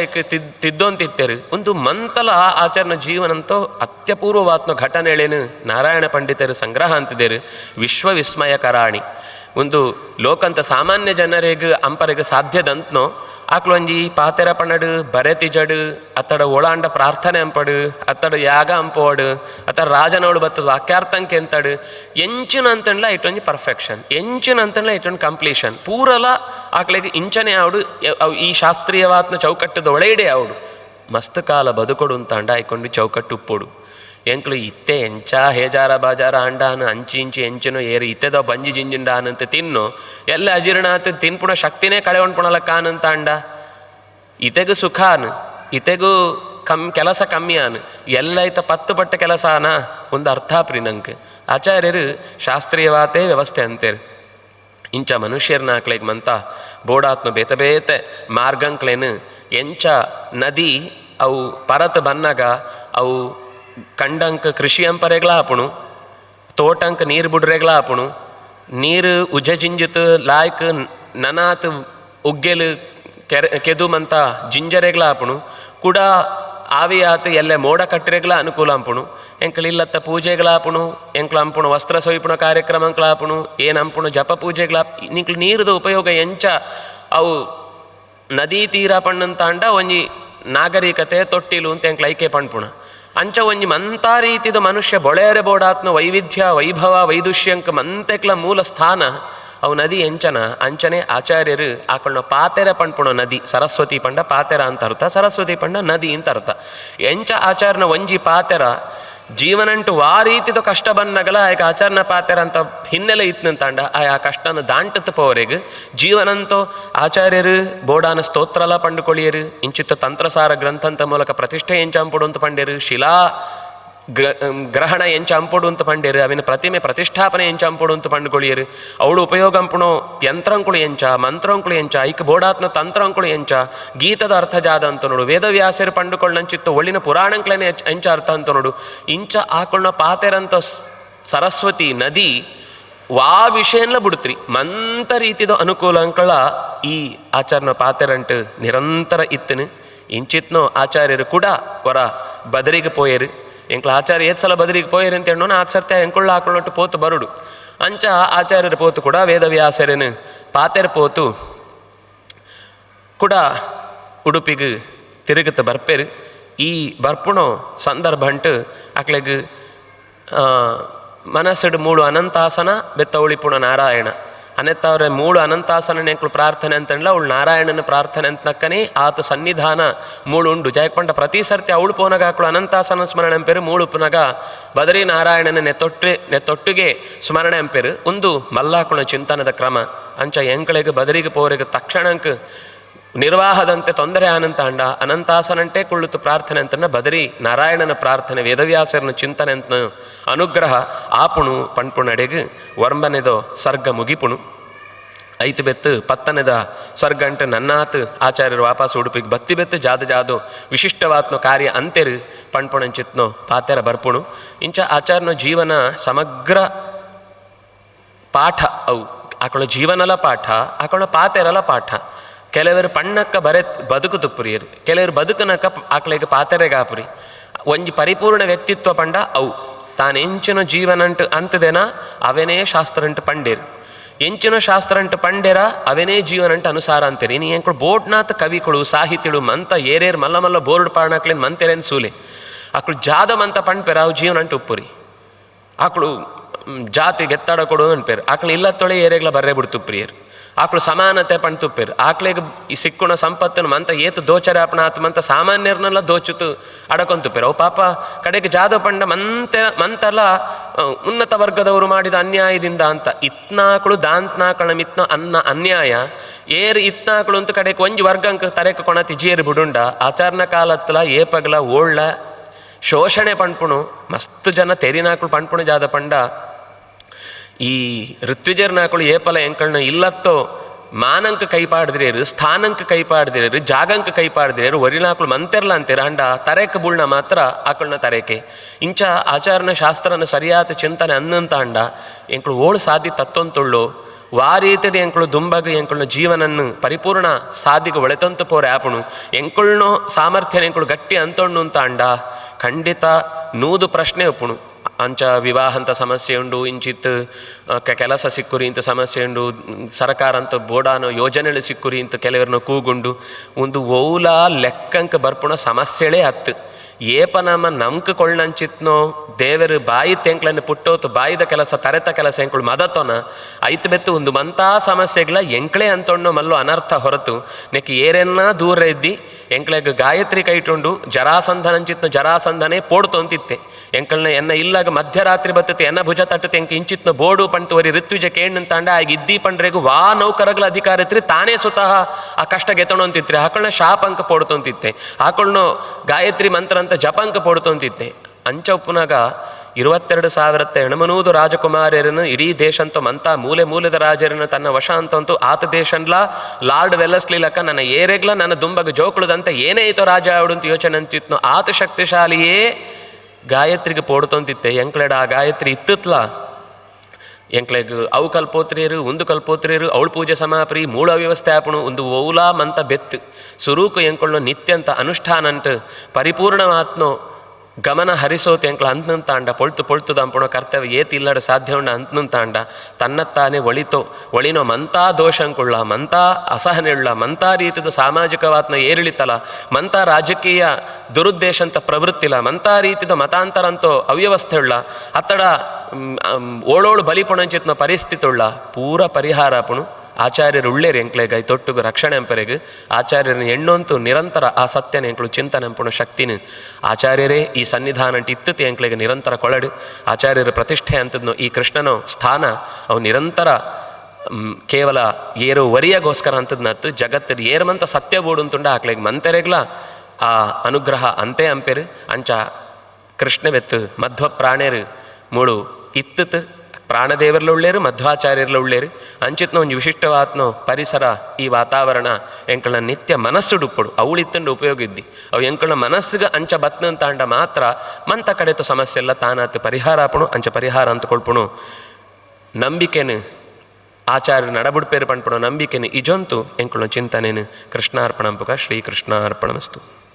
ತಿದ್ದೋ ಅಂತಿತ್ತೇರು ಒಂದು ಮಂತಲ ಆಚರಣ ಜೀವನಂತೋ ಅತ್ಯಪೂರ್ವವಾತ್ಮ ಘಟನೆಗಳೇನು ನಾರಾಯಣ ಪಂಡಿತರು ಸಂಗ್ರಹ ಅಂತಿದ್ದೇರು ವಿಶ್ವ ವಿಸ್ಮಯಕರಾಣಿ ಒಂದು ಲೋಕಂತ ಸಾಮಾನ್ಯ ಜನರಿಗೆ ಅಂಪರಿಗೆ ಸಾಧ್ಯದಂತನೋ ಆಕಳು ಒಂಜಿ ಪಾತೆರ ಪಣಡು ಬರೆತಿ ಜಡು ಅತ್ತಡ ಒಳಾಂಡ ಪ್ರಾರ್ಥನೆ ಅಂಪಡು ಅತ್ತಡ ಯಾಗ ಅಂಪೋಡು ಅತ್ತಡ ರಾಜನವಳು ಬತ್ತದು ವಾಕ್ಯಾರ್ಥಂಕೆ ಎಂತಡು ಎಂಚಿನ ಅಂತಂಡ್ಲ ಇಟ್ಟೊಂಜಿ ಪರ್ಫೆಕ್ಷನ್ ಎಂಚಿನ ಅಂತಂಡ್ಲ ಇಟ್ಟೊಂದು ಕಂಪ್ಲೀಷನ್ ಪೂರಲ ಆಕಳಿಗೆ ಇಂಚನೆ ಆವಡು ಈ ಶಾಸ್ತ್ರೀಯವಾತ್ನ ಚೌಕಟ್ಟದ ಒಳೆಯಿಡೆ ಆವಡು ಮಸ್ತ್ ಕಾಲ ಬದುಕೊಡು ಅಂತ ಅಂಡ ಆಯ್ಕೊಂಡು ಚೌಕಟ್ಟು ಉಪ್ಪೋಡು ಎಂಕ್ಳು ಇತ್ತೆ ಎಂಚ ಹೇಜಾರ ಬಾಜಾರ ಅಂಡಾನು ಅಂಚಿ ಇಂಚಿ ಎಂಚನು ಏರಿ ಇತ್ತೆದೋ ಬಂಜಿ ಜಿಂಜಿಂಡ ಆನಂತ ತಿನ್ನು ಎಲ್ಲ ಅಜೀರ್ಣ ಆತ ತಿನ್ಪುಣ ಶಕ್ತಿನೇ ಕಳೆವಣ್ಪುಣಲಕ್ಕ ಆನಂತ ಅಂಡ ಇತೆಗೂ ಸುಖಾನು ಇತೆಗೂ ಕೆಲಸ ಕಮ್ಮಿ ಆನು ಎಲ್ಲ ಐತ 10 ಪಟ್ಟ ಕೆಲಸ ಆನ ಒಂದು ಅರ್ಥಾಪ್ರಿ ನಂಗೆ ಆಚಾರ್ಯರು ಶಾಸ್ತ್ರೀಯವಾತೇ ವ್ಯವಸ್ಥೆ ಅಂತೇರು ಇಂಚ ಮನುಷ್ಯರನ್ನ ಹಾಕ್ಲಿಕ್ಕೆ ಮಂತ ಬೋಡಾತ್ಮ ಬೇತೆ ಮಾರ್ಗಂಕ್ಲೇನು ಎಂಚ ನದಿ ಅವು ಪರತ್ ಬನ್ನಾಗ ಅವು ಕಂಡಂಕ ಕೃಷಿ ಅಂಪರೆಗ್ಲ ಆಪುಣು ತೋಟಂಕ ನೀರು ಬಿಡ್ರೆಗ್ಲ ಆಪುಣು ನೀರು ಉಜ ಜಿಂಜಿತು ಲಾಯ್ಕ್ ನನಾತ್ ಉಗ್ಗೆಲು ಕೆದುಮಂತ ಜಿಂಜರೆಗ್ಲ ಆಪುಣು ಕೂಡ ಆವಿ ಆತು ಎಲ್ಲೆ ಮೋಡ ಕಟ್ಟಿರೆಗ್ಲ ಅನುಕೂಲ ಅಂಪುಣು ಎಂಕ್ಳು ಇಲ್ಲತ್ತ ಪೂಜೆಗಳಾಪುಣು ಎಂಕ್ಳು ಅಂಪುಣು ವಸ್ತ್ರ ಸೊಯ್ಪುಣ ಕಾರ್ಯಕ್ರಮಗಳಾಪುಣು ಏನು ಅಂಪುಣು ಜಪ ಪೂಜೆಗಳ ನಿಂಕ್ಳು ನೀರದ ಉಪಯೋಗ ಎಂಚ ಅವು ನದಿ ತೀರ ಪಣ್ಣಂತ ಅಂಡ ಒಂಜಿ ನಾಗರಿಕತೆ ತೊಟ್ಟಿಲು ಅಂತ ಎಂಕ್ಳು ಐಕೆ ಪಣ್ಪುಣ ಅಂಚ ಒಂಜಿ ಮಂತ ರೀತಿದ ಮನುಷ್ಯ ಬೊಳೆಯರೆ ಬೋಡಾತ್ನ ವೈವಿಧ್ಯ ವೈಭವ ವೈದುಷ್ಯಂಕ ಮಂತೆಕ್ಲ ಮೂಲ ಸ್ಥಾನ ಅವು ನದಿ ಎಂಚನ ಅಂಚನೆ ಆಚಾರ್ಯರು ಆಕಳನ್ನ ಪಾತೆರ ಪಣ್ಪುಣ ನದಿ ಸರಸ್ವತಿ ಪಂಡ ಪಾತೆರ ಅಂತ ಅರ್ಥ ಸರಸ್ವತಿ ಪಂಡ ನದಿ ಅಂತ ಅರ್ಥ ಎಂಚ ಆಚಾರ್ಯನ ಒಂಜಿ ಪಾತೆರ ಜೀವನಂಟು ವಾ ರೀತಿದು ಕಷ್ಟ ಬಂದಾಗಲ ಆಯ್ಕೆ ಆಚಾರ್ಯನ ಪಾತೆರ ಅಂತ ಹಿನ್ನೆಲೆ ಇತ್ತಂತಾಂಡ ಆ ಕಷ್ಟನ ದಾಂಟತ್ ಪೋರೆಗೆ ಜೀವನಂತೋ ಆಚಾರ್ಯರು ಬೋಡಾನ ಸ್ತೋತ್ರಲ ಪಂಡುಕೊಳಿಯರು ಇಂಚಿತ್ತ ತಂತ್ರಸಾರ ಗ್ರಂಥಂತ ಮೂಲಕ ಪ್ರತಿಷ್ಠೆ ಎಂಚ ಅಂಪುಡು ಅಂತ ಪಂಡ್ಯರು ಶಿಲಾ ಗ್ರಹಣ ಎಂಚ ಅಂಪುಡು ಅಂತ ಪಂಡ್ಯರು ಅವಿನ ಪ್ರತಿಮೆ ಪ್ರತಿಷ್ಠಾಪನೆ ಎಂಚ ಅಂಪುಡು ಅಂತ ಪಂಡುಕೊಳಿಯರು ಅವಳು ಉಪಯೋಗ ಅಂಪುಣೋ ಯಂತ್ರಂಕುಳು ಎಂಚ ಮಂತ್ರಂಕುಳು ಎಂಚ ಐಕ್ ಬೋಡಾತ್ನ ತಂತ್ರಂಕುಳು ಎಂಚ ಗೀತದ ಅರ್ಥ ಜಾದ ಅಂತ ನೋಡು ವೇದವ್ಯಾಸರು ಪಂಡುಕೊಳ್ಳಂಚಿತ್ತು ಒಳ್ಳಿನ ಪುರಾಣಂಕ್ಳೇನೆ ಎಂಚ ಅರ್ಥ ಅಂತ ನೋಡು ಇಂಚ ಆಕಳನ್ನ ಪಾತೆರಂತ ಸರಸ್ವತಿ ನದಿ ವಾ ವಿಷಯನ್ಲ ಬಿಡ್ತ್ರಿ ಮಂತ ರೀತಿದ ಅನುಕೂಲಂಕಳ ಈ ಆಚಾರ್ಯನ ಪಾತೆರಂಟು ನಿರಂತರ ಇತ್ತನು ಇಂಚಿತ್ನೋ ಆಚಾರ್ಯರು ಕೂಡ ಹೊರ ಬದರಿಗೆ ಪೋಯರು ಎಂಕ್ಳ ಆಚಾರ್ಯ ಸಲ ಬದರಿಗೆ ಪೋಯರು ಅಂತ ಹೇಳೋಣ ಆ ಸರ್ತಿ ಎಂಕೊಳ್ಳ ಹಾಕೊಳ್ಳೊಟ್ಟು ಪೋತು ಬರುಡು ಅಂಚ ಆಚಾರ್ಯರ ಪೋತು ಕೂಡ ವೇದವ್ಯಾಸರನು ಪಾತೆರ ಪೋತು ಕೂಡ ಉಡುಪಿಗೆ ತಿರುಗತ ಬರ್ಪೇರು. ಈ ಬರ್ಪುಣೋ ಸಂದರ್ಭ ಅಂಟು ಅಕ್ಲೆಗ್ ಮನಸ್ಸಡು ಮೂಳು ಅನಂತಾಸನ ಬೆತ್ತವಳಿ ಪುಣ ನಾರಾಯಣ ಅನ್ನೆತ್ತವ್ರೆ ಮೂಳು ಅನಂತಾಸನ ಎಂಕ್ಳು ಪ್ರಾರ್ಥನೆ ಅಂತಂಡ್ಲ ಅವಳು ನಾರಾಯಣನ ಪ್ರಾರ್ಥನೆ ಅಂತಕ್ಕನೇ ಆತ ಸನ್ನಿಧಾನ ಮೂಳು ಉಂಡು ಜಾಯ್ಕೊಂಡ ಪ್ರತಿ ಸರ್ತಿ ಅವಳು ಪೋನಗ ಆಕಳು ಅನಂತಾಸನ ಸ್ಮರಣೆ ಅಂಪೇರು ಮೂಳು ಪುನಗ ಬದರಿ ನಾರಾಯಣನ ನೆತ್ತೊಟ್ಟಿಗೆ ಸ್ಮರಣೆ ಅಂಪೇರು ಒಂದು ಮಲ್ಲಾಕುಳ ಚಿಂತನದ ಕ್ರಮ ಅಂಚ ಎಂಕಳಿಗೆ ಬದರಿಗೆ ಪೋರಿಗೆ ತಕ್ಷಣಕ್ಕೆ ನಿರ್ವಾಹದಂತೆ ತೊಂದರೆ ಆನಂತ ಅಂಡ ಅನಂತಾಸನಂಟೆ ಕುಳ್ಳುತ್ತು ಪ್ರಾರ್ಥನೆ ಅಂತನ ಬದರಿ ನಾರಾಯಣನ ಪ್ರಾರ್ಥನೆ ವೇದವ್ಯಾಸರನ ಚಿಂತನೆ ಅಂತ ಅನುಗ್ರಹ ಆಪುಣು ಪಣ್ಪುಣಡೆಗೆ ವರ್ಮನೆದೋ ಸರ್ಗ ಮುಗಿಪುಣು ಐತು ಬೆತ್ತು ಪತ್ತನೆದ ಸರ್ಗ ಅಂಟು ನನ್ನಾತ್ ಆಚಾರ್ಯರು ವಾಪಸ್ ಉಡುಪಿಗೆ ಬತ್ತಿ ಬೆತ್ತು ಜಾದು ವಿಶಿಷ್ಟವಾತ್ನೋ ಕಾರ್ಯ ಅಂತೆರು ಪಣ್ಪುಣಂಚಿತ್ನೋ ಪಾತೆರ ಬರ್ಪುಣು ಇಂಚ ಆಚಾರ್ಯನ ಜೀವನ ಸಮಗ್ರ ಪಾಠ ಅವು ಆಕಳ ಜೀವನಲ ಪಾಠ ಆಕಳ ಪಾತೆರಲ ಪಾಠ ಕೆಲವರು ಪಣ್ಣಕ್ಕ ಬದುಕು ತುಪ್ಪುರಿಯರು ಕೆಲವರು ಬದುಕನಕ್ಕ ಆಕಳಿಗೆ ಪಾತೆರೆಗಾಪುರಿ ಒಂಜಿ ಪರಿಪೂರ್ಣ ವ್ಯಕ್ತಿತ್ವ ಪಂಡ ಅವು ತಾನು ಎಂಚಿನ ಜೀವನಂಟು ಅಂತದೇನ ಅವನೇ ಶಾಸ್ತ್ರಂಟು ಪಂಡೇರು ಎಂಚಿನ ಶಾಸ್ತ್ರಂಟು ಪಂಡೇರ ಅವನೇ ಜೀವನಂಟು ಅನುಸಾರ ಅಂತೀರಿ ನೀ ಎಂಕಳು ಬೋಟ್ನಾಥ ಕವಿಗಳು ಸಾಹಿತಿಗಳು ಮಂತ ಏರೇರು ಮಲ್ಲ ಮಲ್ಲ ಬೋರ್ಡ್ ಪಾಣಕ್ಲೇನು ಮಂತೆರೇನು ಸೂಲೆ ಆಕಳು ಜಾದ ಮಂತ ಪಂಡ್ಪೇರ ಅವು ಜೀವನಂಟು ಉಪ್ಪುರಿ ಆಕಳು ಜಾತಿ ಗೆತ್ತಾಡ ಕೊಡು ಅನ್ಪೇರು ಆಕಳು ಇಲ್ಲತ್ತೊಳೆ ಏರೆಗ್ಲ ಬರ್ರೇ ಬಿಡ್ತು ಪ್ರಿಯರು ಆಕಳು ಸಮಾನತೆ ಪಣ್ ತುಪ್ಪೇರು ಆಕಳಿಗೆ ಈ ಸಿಕ್ಕುಣ ಸಂಪತ್ತನ್ನು ಮಂತ ಏತು ದೋಚರಾಪಣ ಆತ ಮಂತ ಸಾಮಾನ್ಯರನ್ನೆಲ್ಲ ದೋಚುತ್ತು ಅಡಕೊಂತುಪ್ಪೇರು ಅವು ಪಾಪ ಕಡೆಗೆ ಜಾದ ಪಂಡ ಮಂತೆಲ್ಲ ಉನ್ನತ ವರ್ಗದವರು ಮಾಡಿದ ಅನ್ಯಾಯದಿಂದ ಅಂತ ಇತ್ನಾಕಳು ದಾಂತ್ನಾಕಳ ಮಿತ್ನ ಅನ್ಯಾಯ ಏರು ಇತ್ನಾಕಳು ಅಂತ ಕಡೆಗೆ ಒಂಜಿ ವರ್ಗಂಕ ತರೆಕ ಕೊಣತಿ ಜೇರು ಬಿಡುಂಡ ಆಚಾರ್ನ ಕಾಲತ್ತಲ ಏಪಗಲ ಓಳ್ಳ ಶೋಷಣೆ ಪಣ್ಪುಣು ಮಸ್ತ್ ಜನ ತೆರಿನಾಕಳು ಪಣ್ಪುಣು ಜಾದ ಪಂಡ ಈ ಋತ್ವಿಜರ್ನಾಕಳು ಏಪಲ ಎಂಕಳನ್ನ ಇಲ್ಲತ್ತೋ ಮಾನಂಕ ಕೈಪಾಡ್ದಿರೇರು ಸ್ಥಾನಂಕ ಕೈಪಾಡ್ದಿರೇರು ಜಾಗಂಕ ಕೈಪಾಡ್ದಿರೇರು ಒರಿನಾಕಳು ಮಂತೆರ್ಲ ಅಂತೀರ ಅಂಡ ತರೇಕ ಬುಳ್ನ ಮಾತ್ರ ಆಕಳನ್ನ ತರೇಕೆ ಇಂಚ ಆಚಾರನ ಶಾಸ್ತ್ರನ ಸರಿಯಾದ ಚಿಂತನೆ ಅನ್ನಂತ ಅಂಡ ಎಂಕಳು ಓಳು ಸಾಧಿ ತತ್ತೊಂತುಳ್ಳು ವಾರೀತಡಿ ಎಂಕಳು ದುಂಬಗ ಎಂಕಳನ್ನ ಜೀವನನ್ನು ಪರಿಪೂರ್ಣ ಸಾಧಿಗೆ ಒಳೆತಂತು ಪೋರೆ ಆಪುಣು ಎಂಕಳನ್ನೋ ಸಾಮರ್ಥ್ಯ ಎಂಕಳು ಗಟ್ಟಿ ಅಂತೊಣ್ಣು ಅಂತ ಅಂಡ ಖಂಡಿತ ನೂದು ಪ್ರಶ್ನೆ ಒಪ್ಪುಣು ಅಂಚ ವಿವಾಹ ಅಂತ ಸಮಸ್ಯೆ ಉಂಡು ಇಂಚಿತ್ ಕೆಲಸ ಸಿಕ್ಕುರಿ ಇಂಥ ಸಮಸ್ಯೆ ಉಂಡು ಸರ್ಕಾರ ಅಂತ ಬೋಡಾನೋ ಯೋಜನೆಗಳು ಸಿಕ್ಕುರಿ ಇಂತ ಕೆಲವರನ್ನ ಕೂಗುಂಡು ಒಂದು ಓಲ ಲೆಕ್ಕಂಕ ಬರ್ಪುಣ ಸಮಸ್ಯೆಳೇ ಹತ್ತು ಏಪ ನಮ್ಮ ನಂಕ ಕೊಳ್ಳಂಚಿತ್ನೋ ದೇವರು ಬಾಯಿ ತೆಂಕ್ಳನ್ನು ಪುಟ್ಟೋತು ಬಾಯಿದ ಕೆಲಸ ತರೆತ ಕೆಲಸ ಎಂಕಳು ಮದತೋನ ಐತು ಬೆತ್ತು ಒಂದು ಮಂತಾ ಸಮಸ್ಯೆಗಳ ಎಂಕ್ಳೆ ಅಂತೊಣ್ಣು ಮಲ್ಲು ಅನರ್ಥ ಹೊರತು ನೆಕ್ಕಿ ಏರೆನ್ನ ದೂರ ಇದ್ದಿ ಎಂಕ್ಳೆಗೆ ಗಾಯತ್ರಿ ಕೈಟುಂಡು ಜರಾಸಂಧನಂಚಿತ್ನು ಜರಾಸಂಧನೇ ಪೋಡ್ತು ಅಂತಿತ್ತೆ ಎಂಕಲ್ನ ಎನ್ನ ಇಲ್ಲಾಗ ಮಧ್ಯರಾತ್ರಿ ಬತ್ತತೆ ಎನ್ನ ಭುಜ ತಟ್ಟತೆ ಎಂಕ ಇಂಚಿತ್ನ ಬೋಡು ಪಂತು ವರಿ ಋತ್ವಿಜ ಕೇಣ್ ತಾಂಡ ಆಗ ಇದ್ದಿ ಪಂಡ್ರೆಗೂ ವಾ ನೌಕರಗಳ ಅಧಿಕಾರ ಇತ್ರಿ ತಾನೇ ಸ್ವತಃ ಆ ಕಷ್ಟ ಗೆತಣು ಅಂತಿತ್ರಿ ಆಕಳನ್ನ ಶಾಪ ಅಂಕ ಪೋಡ್ತು ಅಂತಿತ್ತೆ ಆಕಳನ್ನು ಗಾಯತ್ರಿ ಮಂತ್ರ ಅಂತ ಜಪ ಅಂಕ ಪೋಡ್ತು ಅಂತಿತ್ತೆ ಅಂಚ ಉಪ್ಪುನಾಗ 22,000 ಹೆಣ್ಮನೂದು ರಾಜಕುಮಾರ್ಯರನ್ನು ಇಡೀ ದೇಶ ಅಂತ ಮಂತ ಮೂಲೆ ಮೂಲದ ರಾಜರನ್ನು ತನ್ನ ವಶ ಅಂತಂತೂ ಆತ ದೇಶನ್ಲ ಲಾರ್ಡ್ ವೆಲ್ಲಸ್ಲಿಲಕ್ಕ ನನ್ನ ಏರೆಗ್ಲ ನನ್ನ ದುಂಬಗ ಜೋಕುಳದಂತ ಏನೇ ಐತೋ ರಾಜ ಆವಡು ಅಂತ ಯೋಚನೆ ಅಂತಿತ್ನೋ ಆತ ಶಕ್ತಿಶಾಲಿಯೇ ಗಾಯತ್ರಿಗೆ ಪೋಡ್ತೊಂತಿತ್ತೆ ಎಂಕ್ಳೆಡ ಆ ಗಾಯತ್ರಿ ಇತ್ತತ್ಲ ಎಂಕ್ಳೆಗ್ ಅವು ಕಲ್ಪೋತ್ರಿಯರು ಒಂದು ಕಲ್ಪೋತ್ರಿಯರು ಅವಳು ಪೂಜೆ ಸಮಾಪ್ರಿ ಮೂಳ ವ್ಯವಸ್ಥೆ ಆಪಣು ಒಂದು ಓಲಾ ಮಂತ ಬೆತ್ತು ಸುರೂಕು ಎಂಕೊಳ್ಳೋ ನಿತ್ಯಂತ ಅನುಷ್ಠಾನಂಟು ಪರಿಪೂರ್ಣವಾತ್ನೋ ಗಮನ ಹರಿಸೋತು ಎಂಕ್ಳ ಅಂತಂತಾಂಡ ಪೊಳ್ತು ದಂಪುಣ ಕರ್ತವ್ಯ ಏತಿ ಇಲ್ಲಡ ಸಾಧ್ಯ ಉಂಡ ಅಂತಂತಾಂಡ ತನ್ನತ್ತಾನೆ ಒಳಿನೋ ಮಂತಾ ದೋಷಂಕುಳ್ಳ ಮಂತಾ ಅಸಹನೆಯುಳ್ಳ ಮಂತಾ ರೀತಿದು ಸಾಮಾಜಿಕವಾತ್ನ ಏರಿಳಿತಲ ಮಂತಾ ರಾಜಕೀಯ ದುರುದ್ದೇಶ ಅಂತ ಪ್ರವೃತ್ತಿಲ ಮಂತಾ ರೀತಿದ ಮತಾಂತರ ಅಂತೋ ಅವ್ಯವಸ್ಥೆ ಉಳ್ಳ ಅತ್ತಡ ಓಳೋಳು ಬಲಿಪುಣಂಚಿತ್ನ ಪರಿಸ್ಥಿತಿ ಉಳ್ಳ ಪೂರ ಪರಿಹಾರ ಅಪುಣು ಆಚಾರ್ಯರು ಉಳ್ಳೇರು ಎಂಕ್ಲೆಗೈ ತೊಟ್ಟುಗು ರಕ್ಷಣೆ ಎಂಪರೆಗೆ ಆಚಾರ್ಯರನ್ನು ಎಣ್ಣೊಂತು ನಿರಂತರ ಆ ಸತ್ಯನ ಎಂಕ್ಳು ಚಿಂತನೆ ಎಂಪುಣ ಶಕ್ತಿನ ಆಚಾರ್ಯರೇ ಈ ಸನ್ನಿಧಾನ ಇತ್ತತಿ ಎಂಕ್ಲೆಗೆ ನಿರಂತರ ಕೊಳಡು ಆಚಾರ್ಯರ ಪ್ರತಿಷ್ಠೆ ಅಂತದ್ನು ಈ ಕೃಷ್ಣನ ಸ್ಥಾನ ಅವು ನಿರಂತರ ಕೇವಲ ಏರು ವರಿಯಗೋಸ್ಕರ ಅಂತದ್ನತ್ತು ಜಗತ್ತದ ಏರ್ಮಂತ ಸತ್ಯ ಬೋಡುಂತುಂಡ ಆಕ್ಲೆಗೆ ಮಂತೆರೆಗ್ಲ ಆ ಅನುಗ್ರಹ ಅಂತೆ ಅಂಪೇರು ಅಂಚ ಕೃಷ್ಣವೆತ್ತು ಮಧ್ವ ಪ್ರಾಣ್ಯರು ಮೂಳು ಇತ್ತತ್ ಪ್ರಾಣದೇವರ್ಲ ಉಳ್ಳೇರು ಮಧ್ವಾಚಾರ್ಯರ್ಲ ಉಳ್ಳೇರು ಅಂಚಿತ್ನ ಒಂದು ವಿಶಿಷ್ಟವಾತ್ನೋ ಪರಿಸರ ಈ ವಾತಾವರಣ ಎಂಕಳ ನಿತ್ಯ ಮನಸ್ಸುಡುಪ್ಪಡು ಅವಳಿತ್ತಂಡು ಉಪಯೋಗ ಇದ್ದಿ ಅವು ಎಂಕಳ ಮನಸ್ಸಿಗೆ ಅಂಚ ಬತ್ನಂತಾಂಡ ಮಾತ್ರ ಮಂತ ಕಡೆತು ಸಮಸ್ಯೆ ಎಲ್ಲ ತಾನಾತು ಪರಿಹಾರ ಆಪಣು ಅಂಚ ಪರಿಹಾರ ಅಂತ ಕೊಳ್ಪುಣು ನಂಬಿಕೆನು ಆಚಾರ್ಯ ನಡಬುಡ್ಪೇರು ಪಣ್ಪುಣು ನಂಬಿಕೆನು ಇಜೊಂತು ಎಂಕಳು ಚಿಂತನೆನು ಕೃಷ್ಣಾರ್ಪಣಂಪುಗ ಶ್ರೀಕೃಷ್ಣಾರ್ಪಣಮಸ್ತು.